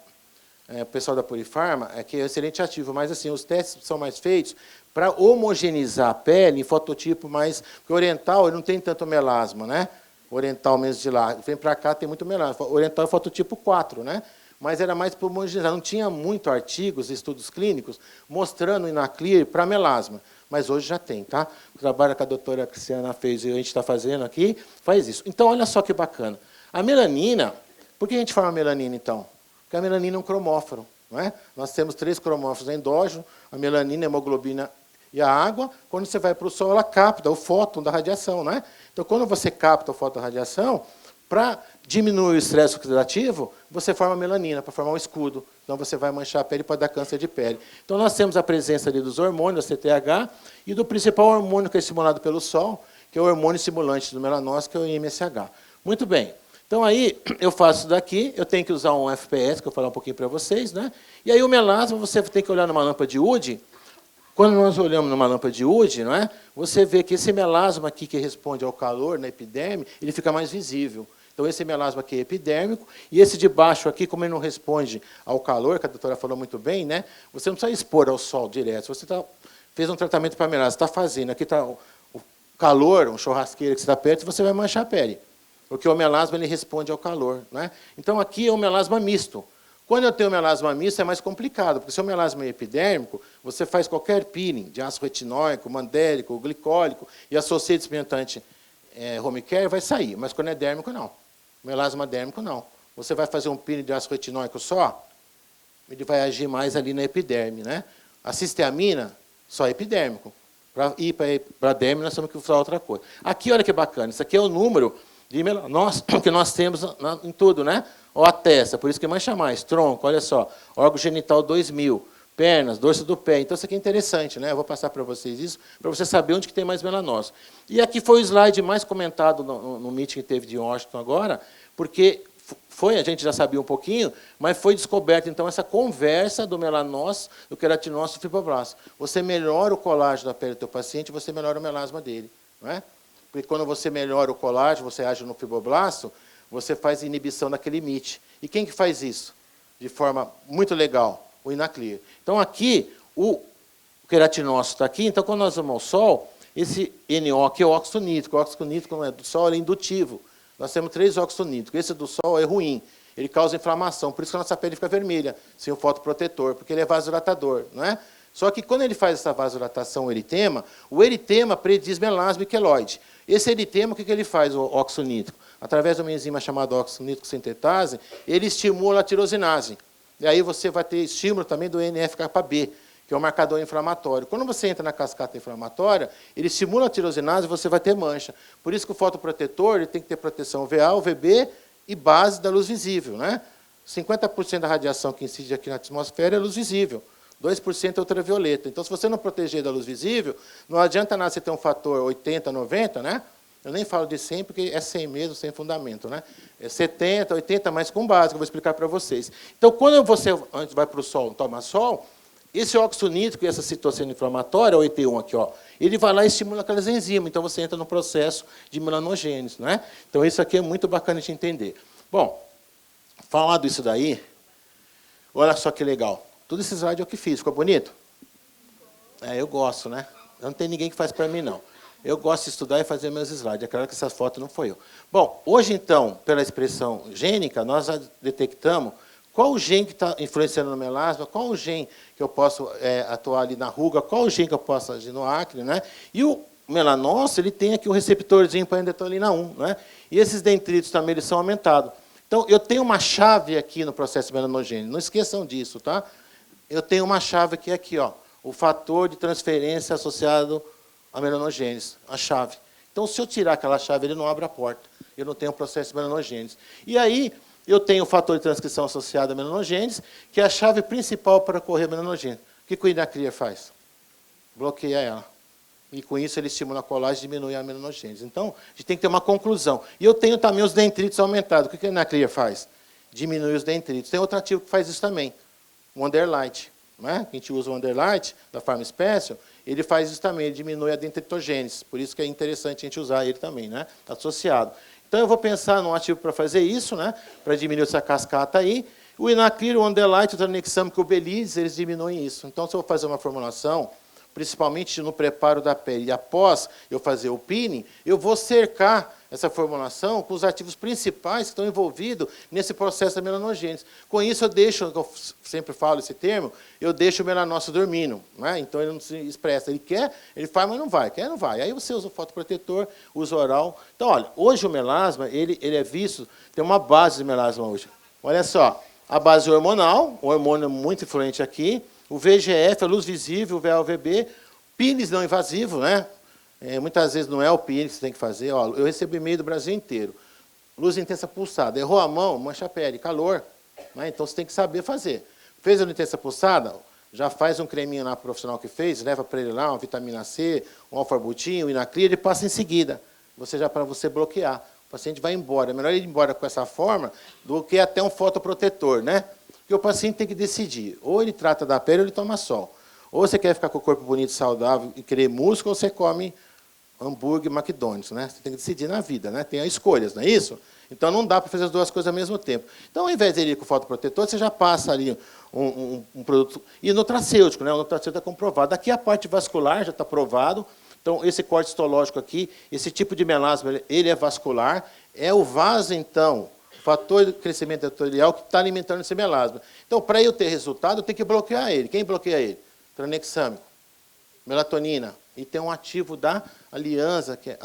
o pessoal da Purifarma, é que é excelente ativo, mas assim, os testes são mais feitos para homogeneizar a pele em fototipo mais... Porque o oriental ele não tem tanto melasma, né? O oriental mesmo de lá. Vem para cá, tem muito melasma. O oriental é fototipo 4, né? Mas era mais para homogeneizar. Não tinha muito artigos, estudos clínicos, mostrando o Inaclear para melasma. Mas hoje já tem, tá? O trabalho que a doutora Cristiana fez e a gente está fazendo aqui, faz isso. Então, olha só que bacana. A melanina, por que a gente forma melanina, então? Porque a melanina é um cromóforo. Não é? Nós temos 3 cromóforos endógenos, a melanina, a hemoglobina e a água. Quando você vai para o sol, ela capta o fóton da radiação. Não é? Então, quando você capta o fóton da radiação, para diminuir o estresse oxidativo, você forma melanina, para formar um escudo. Então, você vai manchar a pele e pode dar câncer de pele. Então, nós temos a presença ali dos hormônios, da CTH, e do principal hormônio que é estimulado pelo sol, que é o hormônio estimulante do melanócito, que é o IMSH. Muito bem. Então, aí, eu faço isso daqui, eu tenho que usar um FPS, que eu vou falar um pouquinho para vocês, né? E aí, o melasma, você tem que olhar numa lâmpada de Wood. Quando nós olhamos numa lâmpada de Wood, não é? Você vê que esse melasma aqui, que responde ao calor na epiderme, ele fica mais visível. Então, esse melasma aqui é epidérmico, e esse de baixo aqui, como ele não responde ao calor, que a doutora falou muito bem, né? Você não precisa expor ao sol direto. Se você fez um tratamento para melasma, está fazendo, aqui está o calor, um churrasqueiro que está perto, você vai manchar a pele. Porque o melasma ele responde ao calor. Né? Então, aqui é um melasma misto. Quando eu tenho melasma misto, é mais complicado, porque se o melasma é epidérmico, você faz qualquer peeling de ácido retinóico, mandélico, glicólico, e associa despimentante home care, vai sair. Mas quando é dérmico, não. Melasma dérmico, não. Você vai fazer um peeling de ácido retinóico só, ele vai agir mais ali na epiderme. Né? A cisteamina, só é epidérmico. Para ir para a derme, nós temos que usar outra coisa. Aqui, olha que bacana, isso aqui é o número de melanócitos que nós temos em tudo, né? Ó, a testa, por isso que mancha mais. Tronco, olha só, órgão genital 2000, pernas, dorso do pé. Então, isso aqui é interessante, né? Eu vou passar para vocês isso, para você saber onde que tem mais melanócito. E aqui foi o slide mais comentado no meeting que teve de Washington agora, porque a gente já sabia um pouquinho, mas foi descoberta, então, essa conversa do melanócito, do queratinócito e fibroblasto. Você melhora o colágeno da pele do teu paciente, você melhora o melasma dele. Não é? Porque quando você melhora o colágeno, você age no fibroblasto, você faz inibição daquele limite. E quem que faz isso? De forma muito legal, o Inaclear. Então, aqui, o queratinócito está aqui, então, quando nós vamos ao sol, esse NO aqui é o óxido nítrico. O óxido nítrico não é do sol, ele é indutivo. Nós temos 3 óxidos nítricos. Esse do sol é ruim. Ele causa inflamação. Por isso que a nossa pele fica vermelha, sem o fotoprotetor, porque ele é vasodilatador. Não é? Só que quando ele faz essa vasodilatação, o eritema prediz melasma e queloide. Esse eritema, o que ele faz, o óxido nítrico? Através de uma enzima chamada óxido nítrico sintetase, ele estimula a tirosinase. E aí você vai ter estímulo também do NF-κB, que é um marcador inflamatório. Quando você entra na cascata inflamatória, ele estimula a tirosinase e você vai ter mancha. Por isso que o fotoprotetor ele tem que ter proteção UVA, UVB e base da luz visível. Né? 50% da radiação que incide aqui na atmosfera é luz visível. 2% é ultravioleta. Então, se você não proteger da luz visível, não adianta nada você ter um fator 80, 90, né? Eu nem falo de 100, porque é 100 mesmo, sem fundamento. Né? É 70, 80, mas com base, que eu vou explicar para vocês. Então, quando você antes vai para o sol, toma sol, esse óxido nítrico e essa citocina inflamatória, o ET1 aqui, ó, ele vai lá e estimula aquelas enzimas. Então, você entra no processo de melanogênese. Né? Então, isso aqui é muito bacana de entender. Bom, falado isso daí, olha só que legal. Tudo esse slide eu que fiz. Ficou bonito? Eu gosto, né? Não tem ninguém que faz para mim, não. Eu gosto de estudar e fazer meus slides. É claro que essa foto não foi eu. Bom, hoje, então, pela expressão gênica, nós já detectamos qual o gene que está influenciando no melasma, qual o gene que eu posso atuar ali na ruga, qual o gene que eu posso agir no acne. Né? E o melanócito, ele tem aqui um receptorzinho para a endothelina 1. Né? E esses dendritos também eles são aumentados. Então, eu tenho uma chave aqui no processo melanogênico. Não esqueçam disso, tá? Eu tenho uma chave que é aqui, ó, o fator de transferência associado à melanogênese, a chave. Então, se eu tirar aquela chave, ele não abre a porta. Eu não tenho o processo de melanogênese. E aí, eu tenho o fator de transcrição associado à melanogênese, que é a chave principal para correr a melanogênese. O que o Inaclear faz? Bloqueia ela. E, com isso, ele estimula a colagem e diminui a melanogênese. Então, a gente tem que ter uma conclusão. E eu tenho também os dendritos aumentados. O que o Inaclear faz? Diminui os dendritos. Tem outro ativo que faz isso também. O Wonderlite, né? A gente usa o Wonderlite da Pharma Special, ele faz isso também, ele diminui a dendritogênese, por isso que é interessante a gente usar ele também, né? Associado. Então, eu vou pensar num ativo para fazer isso, né? Para diminuir essa cascata aí. O Inaclear, o Wonderlite, o Tranexamic, o Belize, eles diminuem isso. Então, se eu vou fazer uma formulação, principalmente no preparo da pele, e após eu fazer o peeling, eu vou cercar essa formulação com os ativos principais que estão envolvidos nesse processo da melanogênese. Com isso, eu deixo, eu sempre falo esse termo, eu deixo o melanócito dormindo. Né? Então, ele não se expressa. Ele quer, ele faz, mas não vai. Quer, não vai. Aí você usa o fotoprotetor, usa o oral. Então, olha, hoje o melasma, ele é visto, tem uma base de melasma hoje. Olha só, A base hormonal, o hormônio muito influente aqui. O VEGF, a luz visível, o VLVB. Pires não invasivo, né? Muitas vezes não é o pires que você tem que fazer. Ó, eu recebo e-mail do Brasil inteiro. Luz intensa pulsada. Errou a mão, mancha a pele, calor. Né? Então, você tem que saber fazer. Fez a luz intensa pulsada? Já faz um creminho lá profissional que fez, leva para ele lá uma vitamina C, um alfarbutin, um inaclir, ele passa em seguida. Para você bloquear. O paciente vai embora. É melhor ele ir embora com essa forma do que até um fotoprotetor, né? Porque o paciente tem que decidir. Ou ele trata da pele ou ele toma sol. Ou você quer ficar com o corpo bonito, saudável e querer músculo, ou você come hambúrguer, McDonald's, né? Você tem que decidir na vida, né? Tem as escolhas, não é isso? Então, não dá para fazer as duas coisas ao mesmo tempo. Então, ao invés de ir com o fotoprotetor, você já passa ali um produto... E nutracêutico, né? O nutracêutico é comprovado. Aqui a parte vascular já está provado. Então, esse corte histológico aqui, esse tipo de melasma, ele é vascular. É o vaso, então, o fator de crescimento endotelial que está alimentando esse melasma. Então, para eu ter resultado, eu tenho que bloquear ele. Quem bloqueia ele? Tranexâmico, melatonina. E tem um ativo da aliança, que é...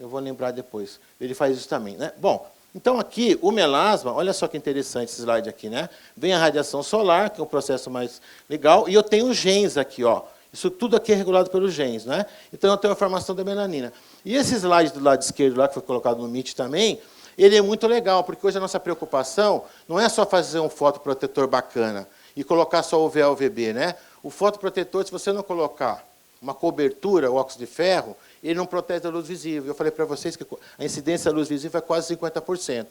eu vou lembrar depois. Ele faz isso também, né? Bom, então aqui, o melasma, olha só que interessante esse slide aqui, né? Vem a radiação solar, que é um processo mais legal, e eu tenho os genes aqui, ó. Isso tudo aqui é regulado pelos genes, né? Então, eu tenho a formação da melanina. E esse slide do lado esquerdo, lá, que foi colocado no Meet também, ele é muito legal, porque hoje a nossa preocupação não é só fazer um fotoprotetor bacana e colocar só o VLVB, né? O fotoprotetor, se você não colocar uma cobertura, o óxido de ferro, ele não protege da luz visível. Eu falei para vocês que a incidência da luz visível é quase 50%.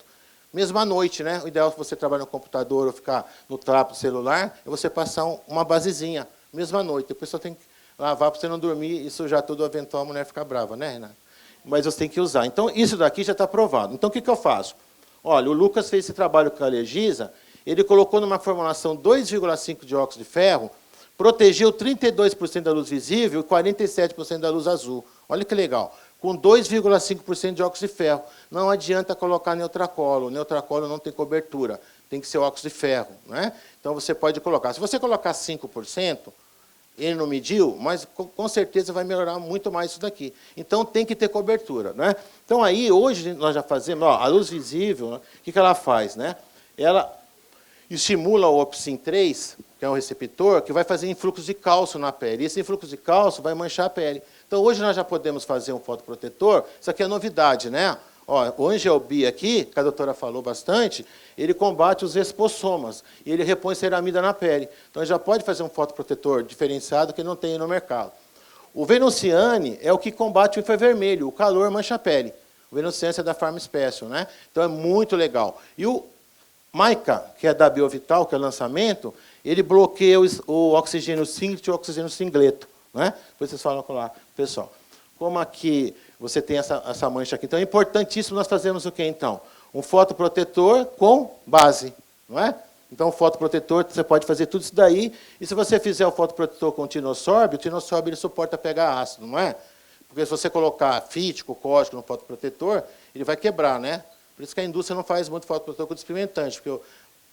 Mesmo à noite, né? O ideal, se você trabalhar no computador ou ficar no trapo do celular, é você passar uma basezinha, mesmo à noite. Depois só tem que lavar para você não dormir e sujar todo o avental, a mulher fica brava, né, Renato? Mas você tem que usar. Então, isso daqui já está provado. Então, o que eu faço? Olha, o Lucas fez esse trabalho com a Alergisa, ele colocou numa formulação 2,5 de óxido de ferro, protegeu 32% da luz visível e 47% da luz azul. Olha que legal. Com 2,5% de óxido de ferro. Não adianta colocar neutracolo. O neutracolo não tem cobertura. Tem que ser óxido de ferro. Né? Então, você pode colocar. Se você colocar 5%, ele não mediu, mas com certeza vai melhorar muito mais isso daqui. Então, tem que ter cobertura. Né? Então, aí, hoje, nós já fazemos... Ó, a luz visível, né? O que ela faz? Né? Ela estimula o opsin 3, que é um receptor, que vai fazer influxo de cálcio na pele. E esse influxo de cálcio vai manchar a pele. Então, hoje nós já podemos fazer um fotoprotetor. Isso aqui é novidade, né? Ó, o Angelbi aqui, que a doutora falou bastante, ele combate os espossomas e ele repõe ceramida na pele. Então, já pode fazer um fotoprotetor diferenciado que não tem no mercado. O Venuciane é o que combate o infravermelho, o calor mancha a pele. O Venuciane é da Pharma Special, né? Então, é muito legal. E o Maica, que é da Biovital, que é o lançamento, ele bloqueia o oxigênio singlet e o oxigênio singleto. Né? Depois vocês falam com lá, pessoal. Como aqui você tem essa mancha aqui. Então, é importantíssimo nós fazermos o quê, então? Um fotoprotetor com base. Não é? Então, o fotoprotetor, você pode fazer tudo isso daí. E se você fizer o fotoprotetor com o tinosorb ele suporta pegar ácido, não é? Porque se você colocar fítico, código no fotoprotetor, ele vai quebrar, né? Por isso que a indústria não faz muito fotoprotetor com despigmentante, porque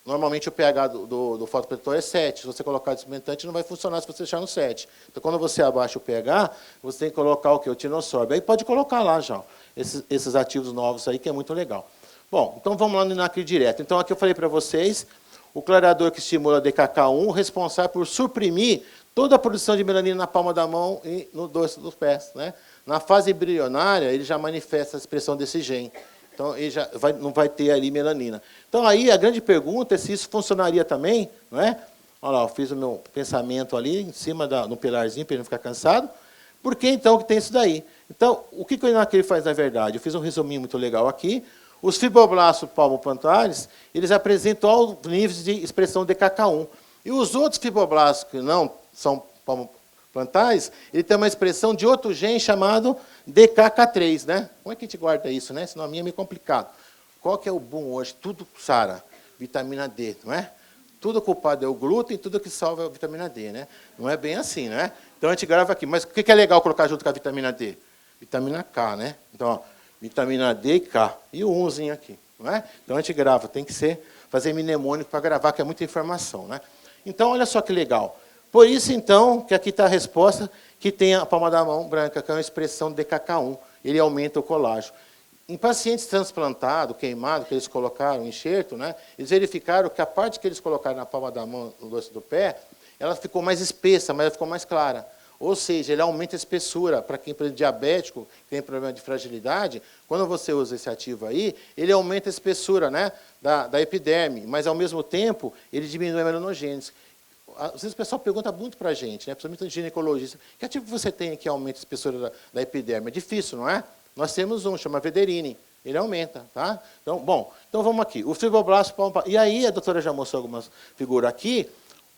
normalmente o pH do fotoprotetor é 7. Se você colocar despigmentante, não vai funcionar se você deixar no 7. Então, quando você abaixa o pH, você tem que colocar o quê? O tinosorb. Aí pode colocar lá já, esses ativos novos aí, que é muito legal. Bom, então vamos lá no inacri direto. Então, aqui eu falei para vocês, o clareador que estimula DKK1, responsável por suprimir toda a produção de melanina na palma da mão e no dorso dos pés. Né? Na fase embrionária, ele já manifesta a expressão desse gene. Então, ele já não vai ter ali melanina. Então, aí a grande pergunta é se isso funcionaria também. Não é? Olha lá, eu fiz o meu pensamento ali, em cima no pilarzinho, para ele não ficar cansado. Por que, então, que tem isso daí? Então, o que o inacri faz, na verdade? Eu fiz um resuminho muito legal aqui. Os fibroblastos palmoplantares, eles apresentam altos níveis de expressão DKK1. E os outros fibroblastos, que não são palmoplantares, ele tem uma expressão de outro gene chamado DKK3, né? Como é que a gente guarda isso, né? Esse nome é meio complicado. Qual que é o boom hoje? Tudo Sara, vitamina D, não é? Tudo culpado é o glúten, tudo que salva é a vitamina D, né? Não é bem assim, né? Então a gente grava aqui. Mas o que é legal colocar junto com a vitamina D? Vitamina K, né? Então, ó, vitamina D e K. E o umzinho aqui, não é? Então a gente grava, tem que fazer mnemônico para gravar, que é muita informação, né? Então, olha só que legal. Por isso, então, que aqui está a resposta, que tem a palma da mão branca, que é uma expressão DKK1. Ele aumenta o colágeno. Em pacientes transplantados, queimados, que eles colocaram enxerto, né, eles verificaram que a parte que eles colocaram na palma da mão, no dorso do pé, ela ficou mais espessa, mas ela ficou mais clara. Ou seja, ele aumenta a espessura. Para quem é diabético, tem problema de fragilidade, quando você usa esse ativo aí, ele aumenta a espessura, né, da epiderme, mas, ao mesmo tempo, ele diminui a melanogênese. Às vezes o pessoal pergunta muito para a gente, né, principalmente o ginecologista, que ativo você tem que aumenta a espessura da epiderme? É difícil, não é? Nós temos um, chama Vederine. Ele aumenta, tá? Então, bom, então vamos aqui. O fibroblasto palmar. E aí, a doutora já mostrou algumas figuras aqui.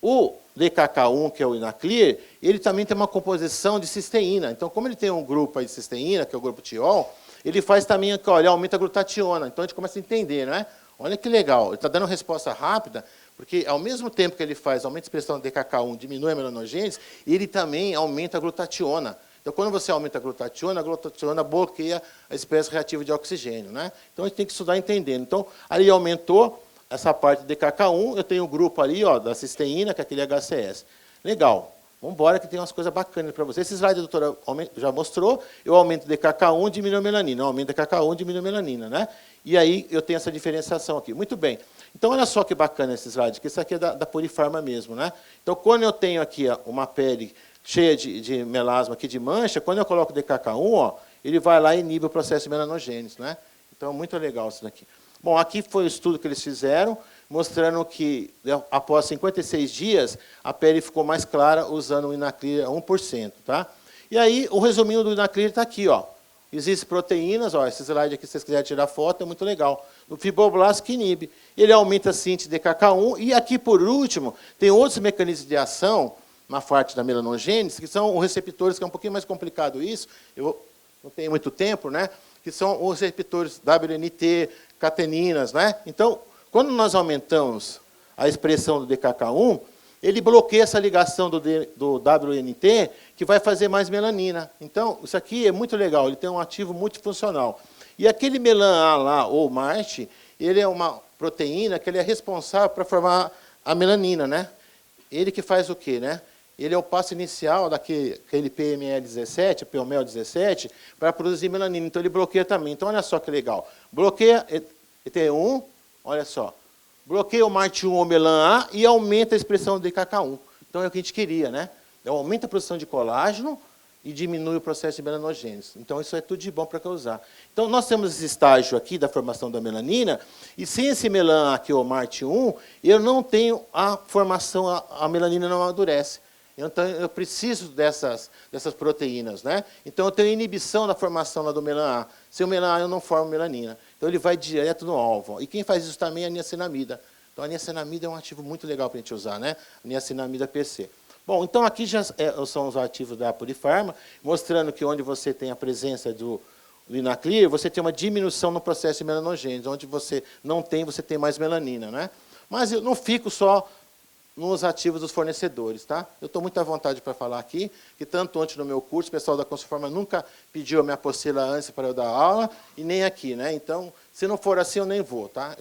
O DKK1, que é o Inaclir, ele também tem uma composição de cisteína. Então, como ele tem um grupo aí de cisteína, que é o grupo tiol, ele faz também, aqui, olha, aumenta a glutationa. Então, a gente começa a entender, né? Olha que legal. Ele está dando resposta rápida, porque, ao mesmo tempo que ele faz aumenta a expressão do DKK1, diminui a melanogênese, ele também aumenta a glutationa. Então, quando você aumenta a glutationa bloqueia a espécie reativa de oxigênio, né? Então, a gente tem que estudar entendendo. Então, ali aumentou essa parte de DKK1, eu tenho um grupo ali, ó, da cisteína, que é aquele HCS. Legal. Vamos embora que tem umas coisas bacanas para vocês. Esse slide a doutora já mostrou, eu aumento o DKK1, diminuo a melanina. Eu aumento o DKK1, diminuo a melanina, né? E aí eu tenho essa diferenciação aqui. Muito bem. Então, olha só que bacana esse slide, que isso aqui é da Purifarma mesmo, né? Então, quando eu tenho aqui ó, uma pele cheia de melasma aqui de mancha, quando eu coloco o DKK1, ó, ele vai lá e inibe o processo de melanogênese, né? Então, muito legal isso daqui. Bom, aqui foi o estudo que eles fizeram, mostrando que, após 56 dias, a pele ficou mais clara usando o Inaclir 1%. Tá? E aí, o resuminho do Inaclir está aqui. Ó. Existem proteínas, ó, esse slide aqui, se vocês quiserem tirar foto, é muito legal. O fibroblasto que inibe. Ele aumenta a síntese de DKK1. E aqui, por último, tem outros mecanismos de ação na parte da melanogênese, que são os receptores, que é um pouquinho mais complicado isso, eu não tenho muito tempo, né? Que são os receptores WNT, cateninas, né? Então, quando nós aumentamos a expressão do DKK1, ele bloqueia essa ligação do WNT, que vai fazer mais melanina. Então, isso aqui é muito legal, ele tem um ativo multifuncional. E aquele melan-A lá, ou MART, ele é uma proteína que ele é responsável para formar a melanina, né? Ele que faz o quê, né? Ele é o passo inicial daquele PML17, POMEL17, para produzir melanina. Então, ele bloqueia também. Então, olha só que legal. Bloqueia ET1, olha só. Bloqueia o MART1 ou melan-A e aumenta a expressão do DKK1. Então, é o que a gente queria, né? Então, aumenta a produção de colágeno e diminui o processo de melanogênese. Então, isso é tudo de bom para causar. Então, nós temos esse estágio aqui da formação da melanina, e sem esse melan aqui, ou MART1, eu não tenho a formação, a melanina não amadurece. Então, eu preciso dessas proteínas, né? Então, eu tenho inibição da formação lá do melan-A. Sem o melan-A, eu não formo melanina. Então, ele vai direto no alvo. E quem faz isso também é a niacinamida. Então, a niacinamida é um ativo muito legal para a gente usar, né? A niacinamida PC. Bom, então, aqui já são os ativos da Purifarma, mostrando que onde você tem a presença do Inaclir, você tem uma diminuição no processo de melanogênese. Onde você não tem, você tem mais melanina, né? Mas eu não fico só nos ativos dos fornecedores, tá? Eu estou muito à vontade para falar aqui, que tanto antes no meu curso, o pessoal da Consulforma nunca pediu a minha apostila antes para eu dar aula, e nem aqui, né? Então, se não for assim, eu nem vou, tá?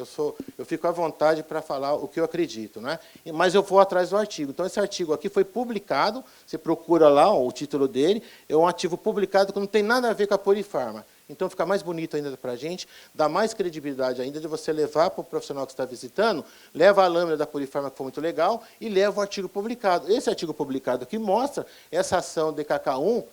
Eu fico à vontade para falar o que eu acredito, né? Mas eu vou atrás do artigo. Então, esse artigo aqui foi publicado, você procura lá ó, o título dele, é um ativo publicado que não tem nada a ver com a Purifarma. Então, fica mais bonito ainda para a gente, dá mais credibilidade ainda de você levar para o profissional que está visitando, leva a lâmina da Purifarma, que foi muito legal, e leva o artigo publicado. Esse artigo publicado aqui mostra essa ação DKK1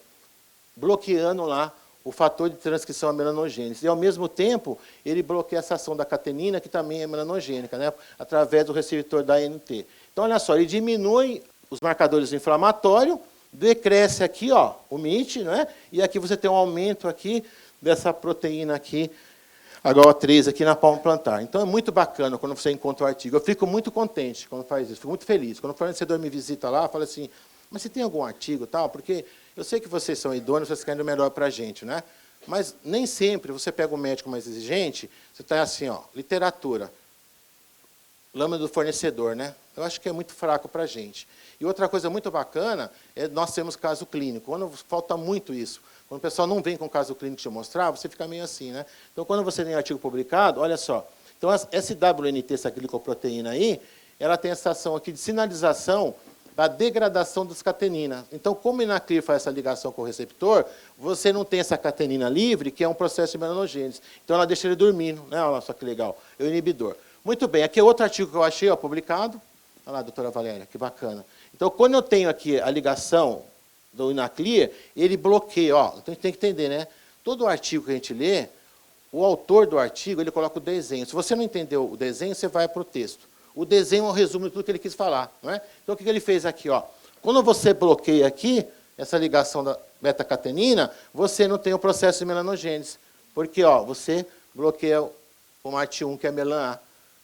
bloqueando lá o fator de transcrição à melanogênese. E, ao mesmo tempo, ele bloqueia essa ação da catenina, que também é melanogênica, né, através do receptor da ANT. Então, olha só, ele diminui os marcadores inflamatórios, decresce aqui ó, o MIT, né, e aqui você tem um aumento aqui dessa proteína aqui, HO3 aqui na palma plantar. Então, é muito bacana quando você encontra o artigo. Eu fico muito contente quando faz isso, fico muito feliz. Quando o fornecedor me visita lá, fala assim, mas você tem algum artigo tal? Porque eu sei que vocês são idôneos, vocês querem o melhor para a gente, né? Mas nem sempre você pega um médico mais exigente, você está assim, ó, literatura, lâmina do fornecedor, né? Eu acho que é muito fraco para a gente. E outra coisa muito bacana é nós temos caso clínico. Quando falta muito isso. Quando o pessoal não vem com caso clínico te mostrar, você fica meio assim, né? Então, quando você tem artigo publicado, olha só. Então, essa WNT, essa glicoproteína aí, ela tem essa ação aqui de sinalização da degradação das cateninas. Então, como o Inaclir faz essa ligação com o receptor, você não tem essa catenina livre, que é um processo de melanogênese. Então, ela deixa ele dormindo. Né? Olha só que legal. É o inibidor. Muito bem. Aqui é outro artigo que eu achei, ó, publicado. Olha lá, doutora Valéria, que bacana. Então, quando eu tenho aqui a ligação do Inaclir, ele bloqueia. Ó, então, a gente tem que entender, né? Todo artigo que a gente lê, o autor do artigo, ele coloca o desenho. Se você não entendeu o desenho, você vai para o texto. O desenho é um resumo de tudo que ele quis falar. Não é? Então, o que ele fez aqui? Ó? Quando você bloqueia aqui, essa ligação da beta-catenina, você não tem o processo de melanogênese. Porque ó, você bloqueia o MART1, que é melan A.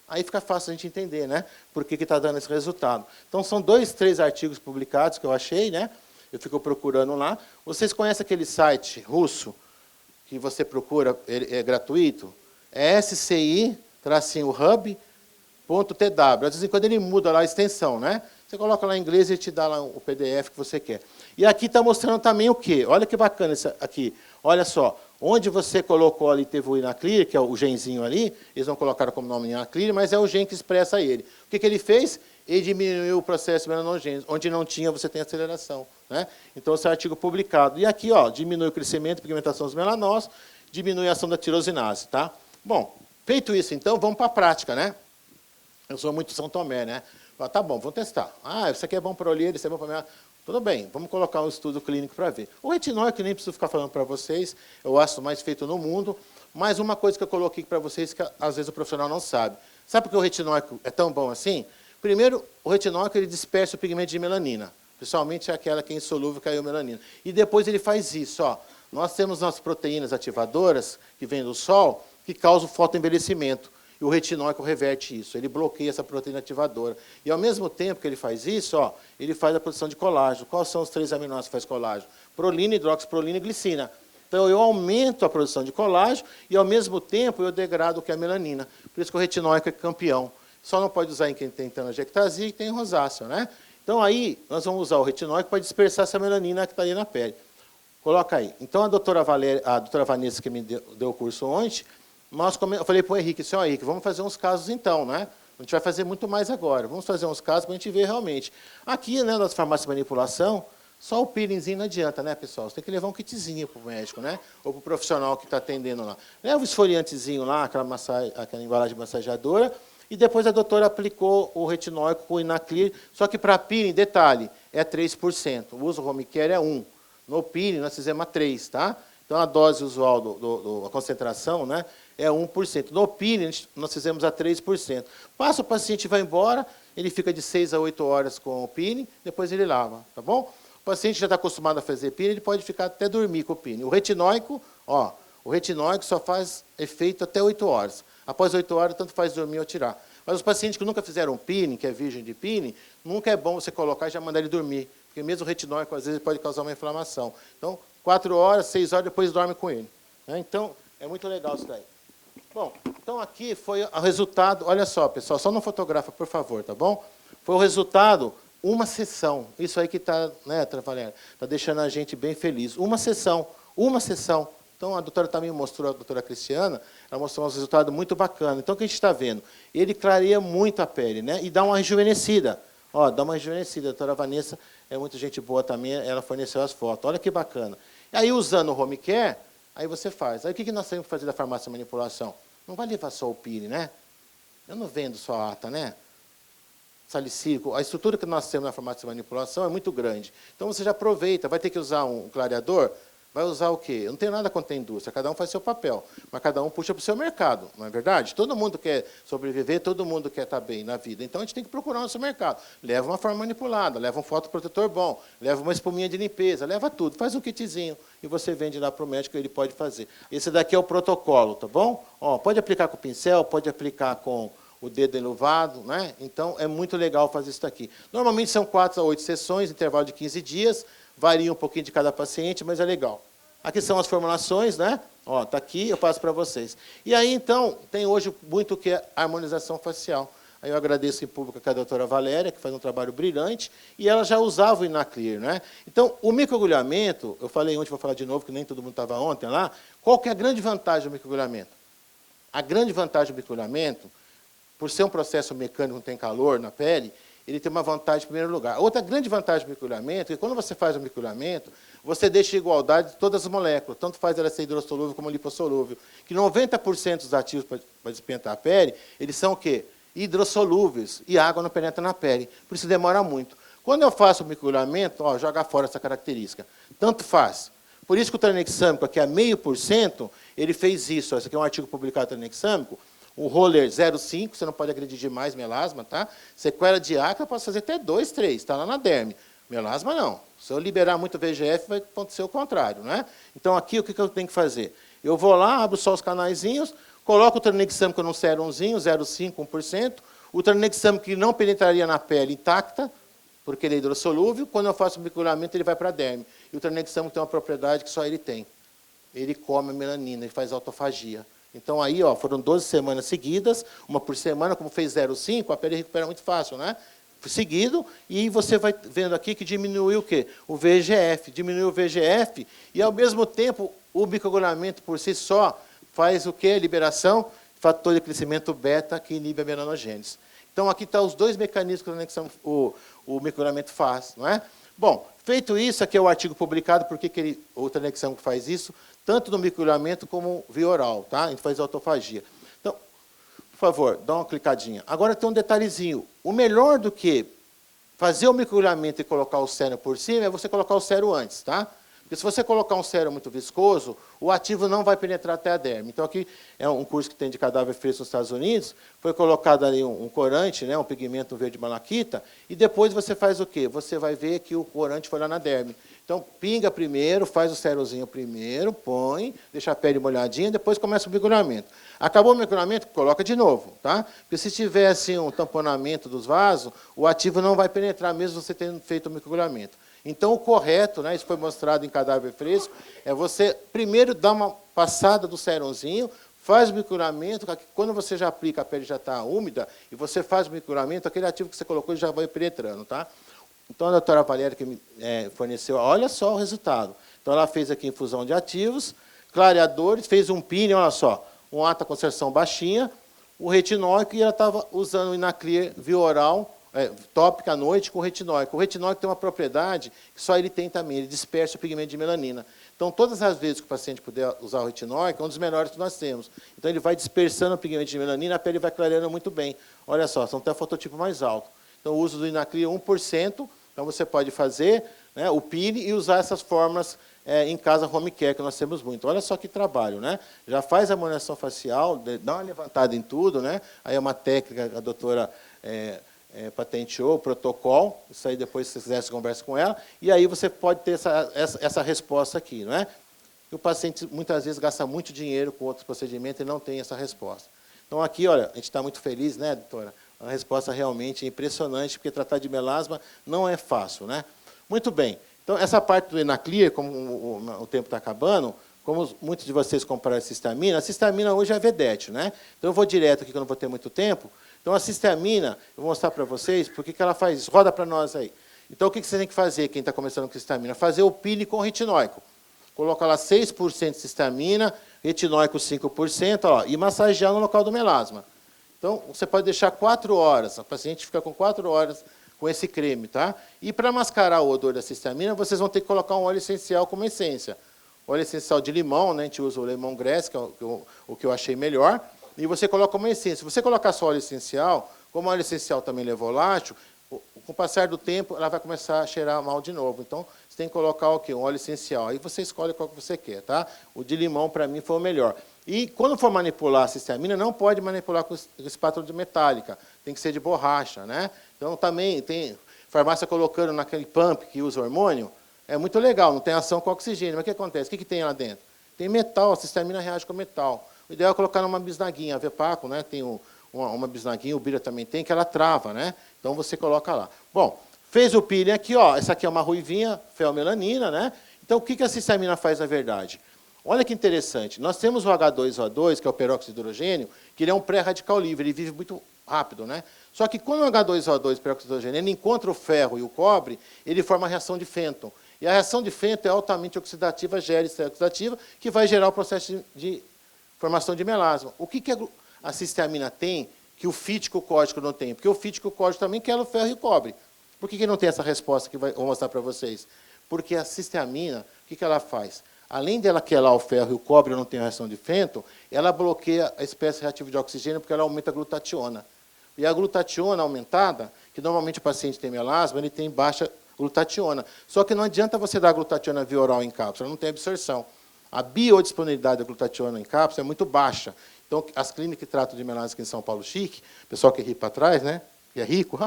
Aí fica fácil a gente entender, né? Por que está dando esse resultado. Então, são 2, 3 artigos publicados que eu achei, né? Eu fico procurando lá. Vocês conhecem aquele site russo que você procura, ele é gratuito? É sci-hub.tw. Às vezes, quando ele muda lá a extensão, né? Você coloca lá em inglês e ele te dá lá o PDF que você quer. E aqui está mostrando também o quê? Olha que bacana isso aqui. Olha só, onde você colocou ali, teve o Inaclir, que é o genzinho ali, eles não colocaram como nome Inaclir, mas é o gen que expressa ele. O que ele fez? Ele diminuiu o processo de melanogênese. Onde não tinha, você tem aceleração. Né? Então, esse é um artigo publicado. E aqui, ó, diminui o crescimento e pigmentação dos melanócitos, diminui a ação da tirosinase. Tá? Bom, feito isso, então, vamos para a prática. Né? Eu sou muito São Tomé, né? Tá bom, vamos testar. Ah, isso aqui é bom para olheira, isso é bom para minha... Tudo bem, vamos colocar um estudo clínico para ver. O retinol, que nem preciso ficar falando para vocês, é o ácido mais feito no mundo, mas uma coisa que eu coloquei para vocês que às vezes o profissional não sabe. Sabe por que o retinol é tão bom assim? Primeiro, o retinol ele dispersa o pigmento de melanina. Principalmente aquela que é insolúvel, caiu melanina. E depois ele faz isso. Ó. Nós temos as proteínas ativadoras, que vêm do sol, que causam fotoenvelhecimento. E o retinóico reverte isso, ele bloqueia essa proteína ativadora. E, ao mesmo tempo que ele faz isso, ó, ele faz a produção de colágeno. Quais são os 3 aminoácidos que faz colágeno? Prolina, hidroxiprolina e glicina. Então, eu aumento a produção de colágeno e, ao mesmo tempo, eu degrado o que é a melanina. Por isso que o retinóico é campeão. Só não pode usar em quem tem telangiectasia e tem rosácea. Né? Então, aí, nós vamos usar o retinóico para dispersar essa melanina que está ali na pele. Coloca aí. Então, a doutora Vanessa, que me deu o curso ontem, eu falei para o Henrique, senhor Henrique, vamos fazer uns casos então, né? A gente vai fazer muito mais agora. Vamos fazer uns casos para a gente ver realmente. Aqui, né, nas farmácias de manipulação, só o peelingzinho não adianta, né, pessoal? Você tem que levar um kitzinho para o médico, né? Ou para o profissional que está atendendo lá. Leva o esfoliantezinho lá, aquela embalagem massageadora, e depois a doutora aplicou o retinóico com o Inaclir, só que para peeling, detalhe, é 3%. O uso home care é 1%. No peeling, nós fizemos a 3%, tá? Então, a dose usual, a concentração, né, é 1%. No peeling, nós fizemos a 3%. Passa o paciente vai embora, ele fica de 6 a 8 horas com o peeling, depois ele lava, tá bom? O paciente já está acostumado a fazer peeling, ele pode ficar até dormir com o peeling. O retinóico, ó, o retinóico só faz efeito até 8 horas. Após 8 horas, tanto faz dormir ou tirar. Mas os pacientes que nunca fizeram peeling, que é virgem de peeling, nunca é bom você colocar e já mandar ele dormir. Porque mesmo o retinóico, às vezes, pode causar uma inflamação. Então, 4 horas, 6 horas, depois dorme com ele. Então, é muito legal isso daí. Bom, então aqui foi o resultado. Olha só, pessoal, só não fotografa, por favor, tá bom? Foi o resultado, uma sessão. Isso aí que está, né, Valéria? Está deixando a gente bem feliz. Uma sessão. Então, a doutora também mostrou, a doutora Cristiana, ela mostrou um resultado muito bacana. Então, o que a gente está vendo? Ele clareia muito a pele, né? E dá uma rejuvenescida. Ó, dá uma rejuvenescida. A doutora Vanessa é muita gente boa também, ela forneceu as fotos. Olha que bacana. E aí, usando o home care, aí você faz. Aí, o que nós temos que fazer da farmácia de manipulação? Não vai levar só o peeling, né? Eu não vendo só a ata, né? Salicílico. A estrutura que nós temos na farmácia de manipulação é muito grande. Então, você já aproveita. Vai ter que usar um clareador? Vai usar o quê? Eu não tenho nada contra a indústria, cada um faz seu papel, mas cada um puxa para o seu mercado, não é verdade? Todo mundo quer sobreviver, todo mundo quer estar bem na vida, então a gente tem que procurar o nosso mercado. Leva uma forma manipulada, leva um fotoprotetor bom, leva uma espuminha de limpeza, leva tudo, faz um kitzinho e você vende lá para o médico, ele pode fazer. Esse daqui é o protocolo, tá bom? Ó, pode aplicar com o pincel, pode aplicar com o dedo enluvado, né? Então é muito legal fazer isso daqui. Normalmente são 4 a 8 sessões, intervalo de 15 dias, varia um pouquinho de cada paciente, mas é legal. Aqui são as formulações, né? Ó, tá aqui, eu passo para vocês. E aí, então, tem hoje muito o que é harmonização facial. Aí eu agradeço em público a doutora Valéria, que faz um trabalho brilhante, e ela já usava o Inaclir, né? Então, o microagulhamento, eu falei ontem, vou falar de novo, que nem todo mundo estava ontem lá, qual que é a grande vantagem do microagulhamento? A grande vantagem do microagulhamento, por ser um processo mecânico, não tem calor na pele, ele tem uma vantagem em primeiro lugar. Outra grande vantagem do mergulhamento é que quando você faz o mergulhamento, você deixa em igualdade todas as moléculas, tanto faz ela ser hidrossolúvel como lipossolúvel, que 90% dos ativos para despentar a pele, eles são o quê? Hidrossolúveis, e água não penetra na pele, por isso demora muito. Quando eu faço o mergulhamento, ó, joga fora essa característica. Tanto faz. Por isso que o tranexâmico, aqui a 0,5%, ele fez isso. Esse aqui é um artigo publicado do tranexâmico. O roller 0,5, você não pode agredir demais melasma, tá? Sequela de acne, eu posso fazer até 2, 3, está lá na derme. Melasma, não. Se eu liberar muito VEGF, vai acontecer o contrário, né? Então, aqui, o que eu tenho que fazer? Eu vou lá, abro só os canaizinhos, coloco o tranexâmico num serumzinho, 0,5%, 1%. O tranexâmico que não penetraria na pele intacta, porque ele é hidrossolúvel. Quando eu faço o mergulhamento, ele vai para a derme. E o tranexâmico tem uma propriedade que só ele tem. Ele come a melanina, ele faz autofagia. Então, aí, ó, foram 12 semanas seguidas, uma por semana, como fez 0,5, a pele recupera muito fácil, né? Seguido, e você vai vendo aqui que diminuiu o quê? O VEGF. Diminuiu o VEGF, e, ao mesmo tempo, o microagulhamento por si só faz o quê? Liberação, fator de crescimento beta, que inibe a melanogênese. Então, aqui estão os dois mecanismos que o microagulhamento faz, não é? Bom, feito isso, aqui é o artigo publicado, porque o tranexâmico faz isso, tanto no microagulhamento como via oral, tá? A gente faz autofagia. Então, por favor, dá uma clicadinha. Agora tem um detalhezinho. O melhor do que fazer o microagulhamento e colocar o sérum por cima é você colocar o sérum antes, tá? Porque se você colocar um sérum muito viscoso, o ativo não vai penetrar até a derme. Então, aqui é um curso que tem de cadáver fresco nos Estados Unidos, foi colocado ali um corante, né, um pigmento verde malaquita, e depois você faz o quê? Você vai ver que o corante foi lá na derme. Então, pinga primeiro, faz o sérumzinho primeiro, põe, deixa a pele molhadinha, depois começa o mergulhamento. Acabou o mergulhamento, coloca de novo, tá? Porque se tiver assim, um tamponamento dos vasos, o ativo não vai penetrar, mesmo você tendo feito o mergulhamento. Então, o correto, né, isso foi mostrado em cadáver fresco, é você primeiro dar uma passada do sérumzinho, faz o mergulhamento, quando você já aplica, a pele já está úmida, e você faz o mergulhamento, aquele ativo que você colocou já vai penetrando, tá? Então, a doutora Valéria, que me forneceu, olha só o resultado. Então, ela fez aqui infusão de ativos, clareadores, fez um peeling, olha só, uma alta concentração baixinha, o retinóico, e ela estava usando o Inaclear via oral, tópica à noite com o retinóico. O retinóico tem uma propriedade que só ele tem também, ele dispersa o pigmento de melanina. Então, todas as vezes que o paciente puder usar o retinóico, é um dos melhores que nós temos. Então, ele vai dispersando o pigmento de melanina, a pele vai clareando muito bem. Olha só, são até fototipo mais alto. Então, o uso do Inaclear 1%, então você pode fazer, né, o peeling e usar essas fórmulas em casa home care, que nós temos muito. Olha só que trabalho, né? Já faz a harmonização facial, dá uma levantada em tudo, né? Aí é uma técnica que a doutora patenteou, o protocolo, isso aí depois, se você quiser, você conversa com ela, e aí você pode ter essa resposta aqui, não é? E o paciente, muitas vezes, gasta muito dinheiro com outros procedimentos e não tem essa resposta. Então, aqui, olha, a gente está muito feliz, né, doutora? A resposta realmente é impressionante, porque tratar de melasma não é fácil, né? Muito bem. Então, essa parte do Inaclear, como o tempo está acabando, como muitos de vocês compraram a cistamina hoje é vedete, né? Então, eu vou direto aqui, que eu não vou ter muito tempo. Então, a cistamina, eu vou mostrar para vocês por que ela faz isso. Roda para nós aí. Então, o que você tem que fazer, quem está começando com cistamina? Fazer o peeling com retinóico. Coloca lá 6% de cistamina, retinóico 5%, ó, e massagear no local do melasma. Então, você pode deixar 4 horas, o paciente fica com 4 horas com esse creme, tá? E para mascarar o odor da cistamina, vocês vão ter que colocar um óleo essencial como essência. Óleo essencial de limão, né? A gente usa o lemongrass, que é o que eu achei melhor, e você coloca uma essência. Se você colocar só óleo essencial, como o óleo essencial também é volátil, com o passar do tempo, ela vai começar a cheirar mal de novo. Então, você tem que colocar o quê? Um óleo essencial. Aí você escolhe qual que você quer, tá? O de limão, para mim, foi o melhor. E, quando for manipular a cistamina, não pode manipular com espátula de metálica. Tem que ser de borracha, né? Então, também tem farmácia colocando naquele pump que usa hormônio. É muito legal, não tem ação com oxigênio. Mas o que acontece? O que tem lá dentro? Tem metal, a cistamina reage com metal. O ideal é colocar numa bisnaguinha. A Vepaco, né, tem uma bisnaguinha, o Bira também tem, que ela trava, né? Então, você coloca lá. Bom, fez o peeling aqui, ó. Essa aqui é uma ruivinha, feomelanina, né? Então, o que a cistamina faz na verdade? Olha que interessante. Nós temos o H2O2, que é o peróxido de hidrogênio, que ele é um pré-radical livre, ele vive muito rápido, né? Só que quando o H2O2, peróxido de hidrogênio, ele encontra o ferro e o cobre, ele forma a reação de Fenton. E a reação de Fenton é altamente oxidativa, gera estresse oxidativa, que vai gerar o processo de formação de melasma. O que a cistamina tem que o fítico código não tem? Porque o fítico código também quer o ferro e o cobre. Por que não tem essa resposta que vou mostrar para vocês? Porque a cisteamina, o que ela faz? Além dela quelar o ferro e o cobre não tem reação de Fenton, ela bloqueia a espécie reativa de oxigênio porque ela aumenta a glutationa. E a glutationa aumentada, que normalmente o paciente tem melasma, ele tem baixa glutationa. Só que não adianta você dar glutationa via oral em cápsula, não tem absorção. A biodisponibilidade da glutationa em cápsula é muito baixa. Então, as clínicas que tratam de melasma aqui em São Paulo chique, o pessoal que ri para trás, né? Que é rico,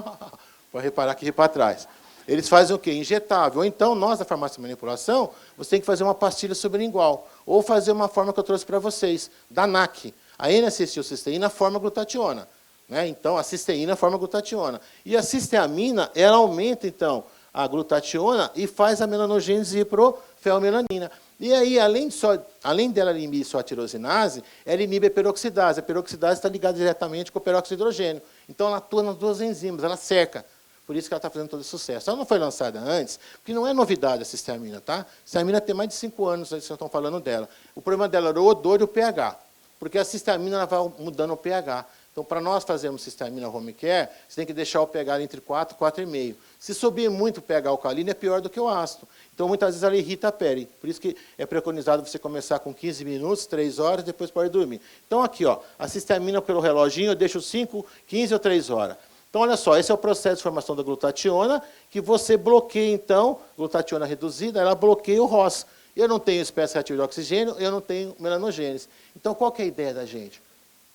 pode reparar que ri para trás. Eles fazem o quê? Injetável. Ou então, nós, da farmácia de manipulação, você tem que fazer uma pastilha sublingual. Ou fazer uma forma que eu trouxe para vocês, da NAC. A N-acetilcisteína forma glutationa. Né? Então, a cisteína forma glutationa. E a cisteamina, ela aumenta, então, a glutationa e faz a melanogênese ir para feomelanina. E aí, além dela inibir só a tirosinase, ela inibe a peroxidase. A peroxidase está ligada diretamente com o peróxido de hidrogênio. Então, ela atua nas duas enzimas, ela cerca. Por isso que ela está fazendo todo esse sucesso. Ela não foi lançada antes, porque não é novidade a cisteamina, tá? A cisteamina tem mais de 5 anos, vocês estão falando dela. O problema dela era o odor e o pH, porque a cisteamina ela vai mudando o pH. Então, para nós fazermos cisteamina home care, você tem que deixar o pH entre 4 e 4,5. Se subir muito o pH alcalino, é pior do que o ácido. Então, muitas vezes ela irrita a pele. Por isso que é preconizado você começar com 15 minutos, 3 horas, depois pode dormir. Então, aqui, ó, a cisteamina pelo reloginho, eu deixo 5, 15 ou 3 horas. Então, olha só, esse é o processo de formação da glutationa, que você bloqueia, então, glutationa reduzida, ela bloqueia o ROS. Eu não tenho espécie reativa de oxigênio, eu não tenho melanogênese. Então, qual que é a ideia da gente?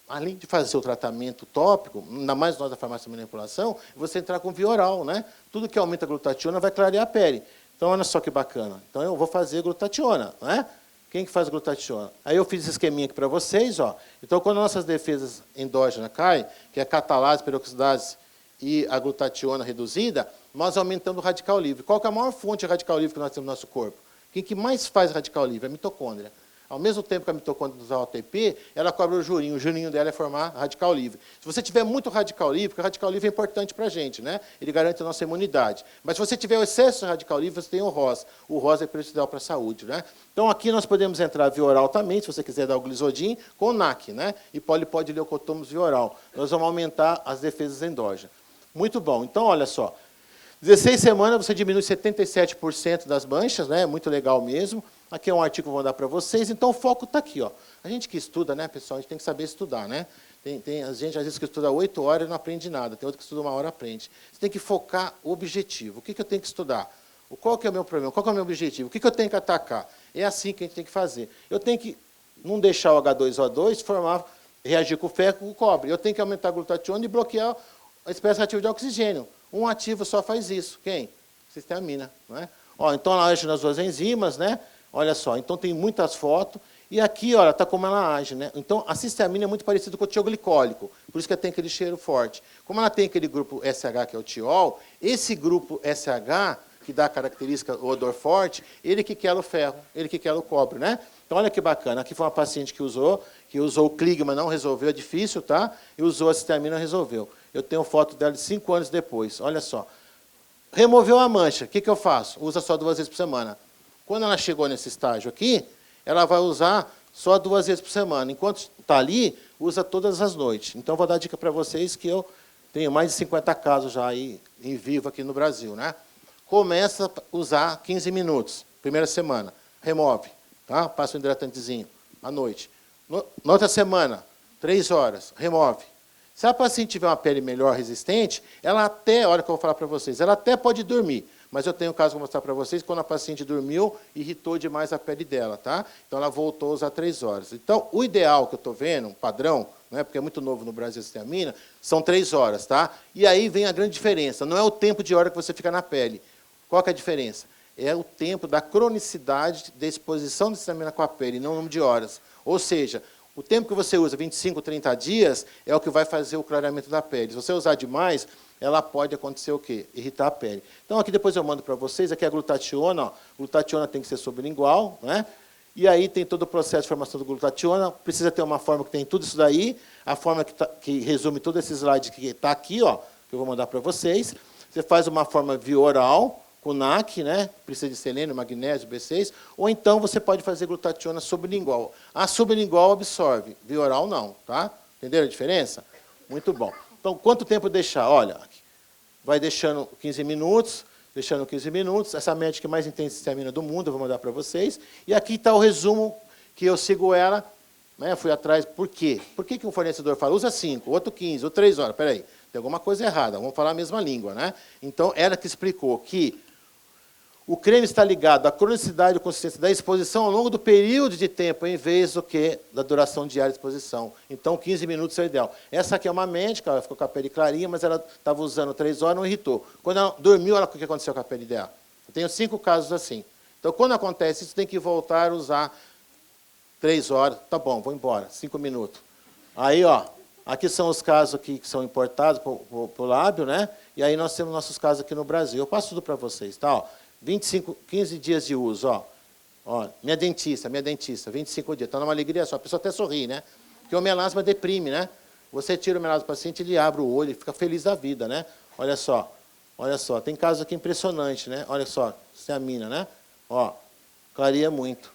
Além de fazer o tratamento tópico, ainda mais nós da farmácia de manipulação, você entrar com via oral, né? Tudo que aumenta a glutationa vai clarear a pele. Então, olha só que bacana. Então, eu vou fazer glutationa, né? Quem que faz glutationa? Aí eu fiz esse esqueminha aqui para vocês, ó. Então, quando nossas defesas endógenas caem, que é a catalase, peroxidase e a glutationa reduzida, nós aumentamos o radical livre. Qual que é a maior fonte de radical livre que nós temos no nosso corpo? Quem que mais faz radical livre? É a mitocôndria. Ao mesmo tempo que a mitocôndria usa o ATP, ela cobra o jurinho dela é formar radical livre. Se você tiver muito radical livre, porque o radical livre é importante para a gente, né? Ele garante a nossa imunidade. Mas se você tiver o excesso de radical livre, você tem o ROS. O ROS é prejudicial para a saúde, né? Então, aqui nós podemos entrar via oral também, se você quiser dar o glisodin, com o NAC, né? E polipode leucotomos via oral. Nós vamos aumentar as defesas endógenas. Muito bom. Então, olha só. 16 semanas, você diminui 77% das manchas, né? Muito legal mesmo. Aqui é um artigo que eu vou dar para vocês. Então, o foco está aqui, ó. A gente que estuda, né, pessoal, a gente tem que saber estudar, né? Tem a gente, às vezes, que estuda 8 horas e não aprende nada. Tem outro que estuda 1 hora e aprende. Você tem que focar o objetivo. O que eu tenho que estudar? Qual que é o meu problema? Qual que é o meu objetivo? O que eu tenho que atacar? É assim que a gente tem que fazer. Eu tenho que não deixar o H2O2 reagir com o ferro e com o cobre. Eu tenho que aumentar a glutationa e bloquear a espécie reativa de oxigênio. Um ativo só faz isso. Quem? Cisteamina. Não é? Ó, então, ela age nas duas enzimas, né? Olha só, então tem muitas fotos. E aqui, olha, está como ela age, né? Então, a cisteamina é muito parecida com o tioglicólico, por isso que ela tem aquele cheiro forte. Como ela tem aquele grupo SH, que é o tiol, esse grupo SH, que dá a característica, o odor forte, ele que quer o ferro, ele que quer o cobre, né? Então, olha que bacana. Aqui foi uma paciente que usou o Cligma, não resolveu, é difícil, tá? E usou a cisteamina, resolveu. Eu tenho foto dela de 5 anos depois, olha só. Removeu a mancha, o que eu faço? Usa só 2 vezes por semana. Quando ela chegou nesse estágio aqui, ela vai usar só 2 vezes por semana. Enquanto está ali, usa todas as noites. Então, vou dar dica para vocês que eu tenho mais de 50 casos já aí em vivo aqui no Brasil, né? Começa a usar 15 minutos, primeira semana. Remove, tá? Passa um hidratantezinho à noite. Na outra semana, 3 horas, remove. Se a paciente tiver uma pele melhor, resistente, ela até, olha o que eu vou falar para vocês, ela até pode dormir. Mas eu tenho um caso que vou mostrar para vocês, quando a paciente dormiu, irritou demais a pele dela, tá? Então, ela voltou a usar 3 horas. Então, o ideal que eu estou vendo, um padrão, né, porque é muito novo no Brasil a cisteamina, são 3 horas, tá? E aí vem a grande diferença. Não é o tempo de hora que você fica na pele. Qual que é a diferença? É o tempo da cronicidade da exposição da cisteamina com a pele, não o número de horas. Ou seja, o tempo que você usa, 25, 30 dias, é o que vai fazer o clareamento da pele. Se você usar demais, ela pode acontecer o quê? Irritar a pele. Então, aqui depois eu mando para vocês, aqui é a glutationa. Ó. Glutationa tem que ser sublingual, né? E aí tem todo o processo de formação do glutationa. Precisa ter uma forma que tem tudo isso daí, a forma que resume todo esse slide que está aqui, ó, que eu vou mandar para vocês. Você faz uma forma via oral, com NAC, né? Precisa de selênio, magnésio, B6, ou então você pode fazer glutationa sublingual. A sublingual absorve, via oral não, tá? Entenderam a diferença? Muito bom. Então, quanto tempo deixar? Olha, vai deixando 15 minutos, Essa médica mais intensa de histamina do mundo, eu vou mandar para vocês. E aqui está o resumo, que eu sigo ela, né, fui atrás. Por quê? Por que um fornecedor fala, usa 5, outro 15, ou 3 horas? Espera aí, tem alguma coisa errada, vamos falar a mesma língua, né? Então, ela que explicou que o creme está ligado à cronicidade e consistência da exposição ao longo do período de tempo, em vez do que da duração diária de exposição. Então, 15 minutos é o ideal. Essa aqui é uma médica, ela ficou com a pele clarinha, mas ela estava usando 3 horas, não irritou. Quando ela dormiu, o que aconteceu com a pele dela? Eu tenho 5 casos assim. Então, quando acontece isso, tem que voltar a usar 3 horas. Tá bom, vou embora, 5 minutos. Aí, ó, aqui são os casos aqui que são importados para o lábio, né? E aí nós temos nossos casos aqui no Brasil. Eu passo tudo para vocês, tá? Ó, 15 dias de uso, ó. Ó, minha dentista, 25 dias. Está numa alegria só, a pessoa até sorri, né? Porque o melasma deprime, né? Você tira o melasma do paciente, ele abre o olho, ele fica feliz da vida, né? Olha só, tem casos aqui impressionantes, né? Olha só, cisteamina, né? Ó, clareia muito.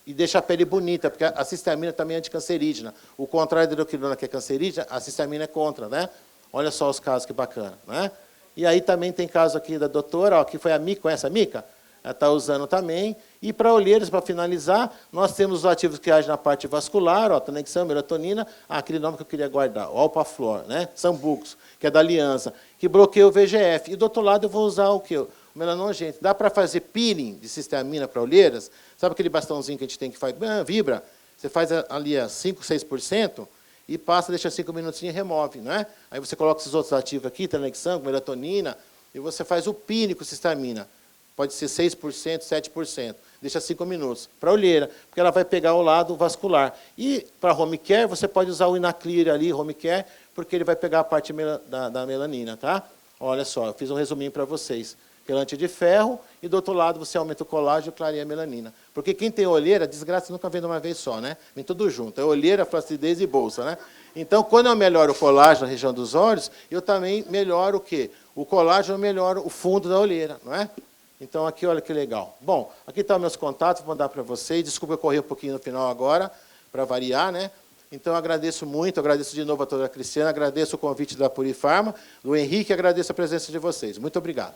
E deixa a pele bonita, porque a cisteamina também é anticancerígena. O contrário da hidroquinona, que é cancerígena, a cisteamina é contra, né? Olha só os casos, que bacana, né? E aí também tem caso aqui da doutora, ó, que foi a Mica, conhece a Mica? Ela está usando também. E para olheiras, para finalizar, nós temos os ativos que agem na parte vascular, ó, Tanexam, melatonina, aquele nome que eu queria guardar, o Alpaflor, né? Sambucos, que é da Aliança, que bloqueia o VEGF. E do outro lado eu vou usar o quê? O melanogênito. Dá para fazer peeling de cisteamina para olheiras? Sabe aquele bastãozinho que a gente tem que faz? Vibra. Você faz ali a 5, 6%, e passa, deixa 5 minutinhos e remove, né? Aí você coloca esses outros ativos aqui, Tanexam, melatonina, e você faz o peeling com cisteamina. Pode ser 6%, 7%. Deixa 5 minutos. Para a olheira, porque ela vai pegar o lado vascular. E para home care, você pode usar o Inaclear ali, home care, porque ele vai pegar a parte da melanina, tá? Olha só, eu fiz um resuminho para vocês. Quelante de ferro, e do outro lado você aumenta o colágeno e clareia a melanina. Porque quem tem olheira, desgraça nunca vem de uma vez só, né? Vem tudo junto. É olheira, flacidez e bolsa, né? Então, quando eu melhoro o colágeno na região dos olhos, eu também melhoro o quê? O colágeno melhora o fundo da olheira, não é? Então, aqui, olha que legal. Bom, aqui estão meus contatos, vou mandar para vocês. Desculpa eu correr um pouquinho no final agora, para variar, né? Então, eu agradeço muito, agradeço de novo a toda a Cristiana, agradeço o convite da Purifarma, do Henrique, agradeço a presença de vocês. Muito obrigado.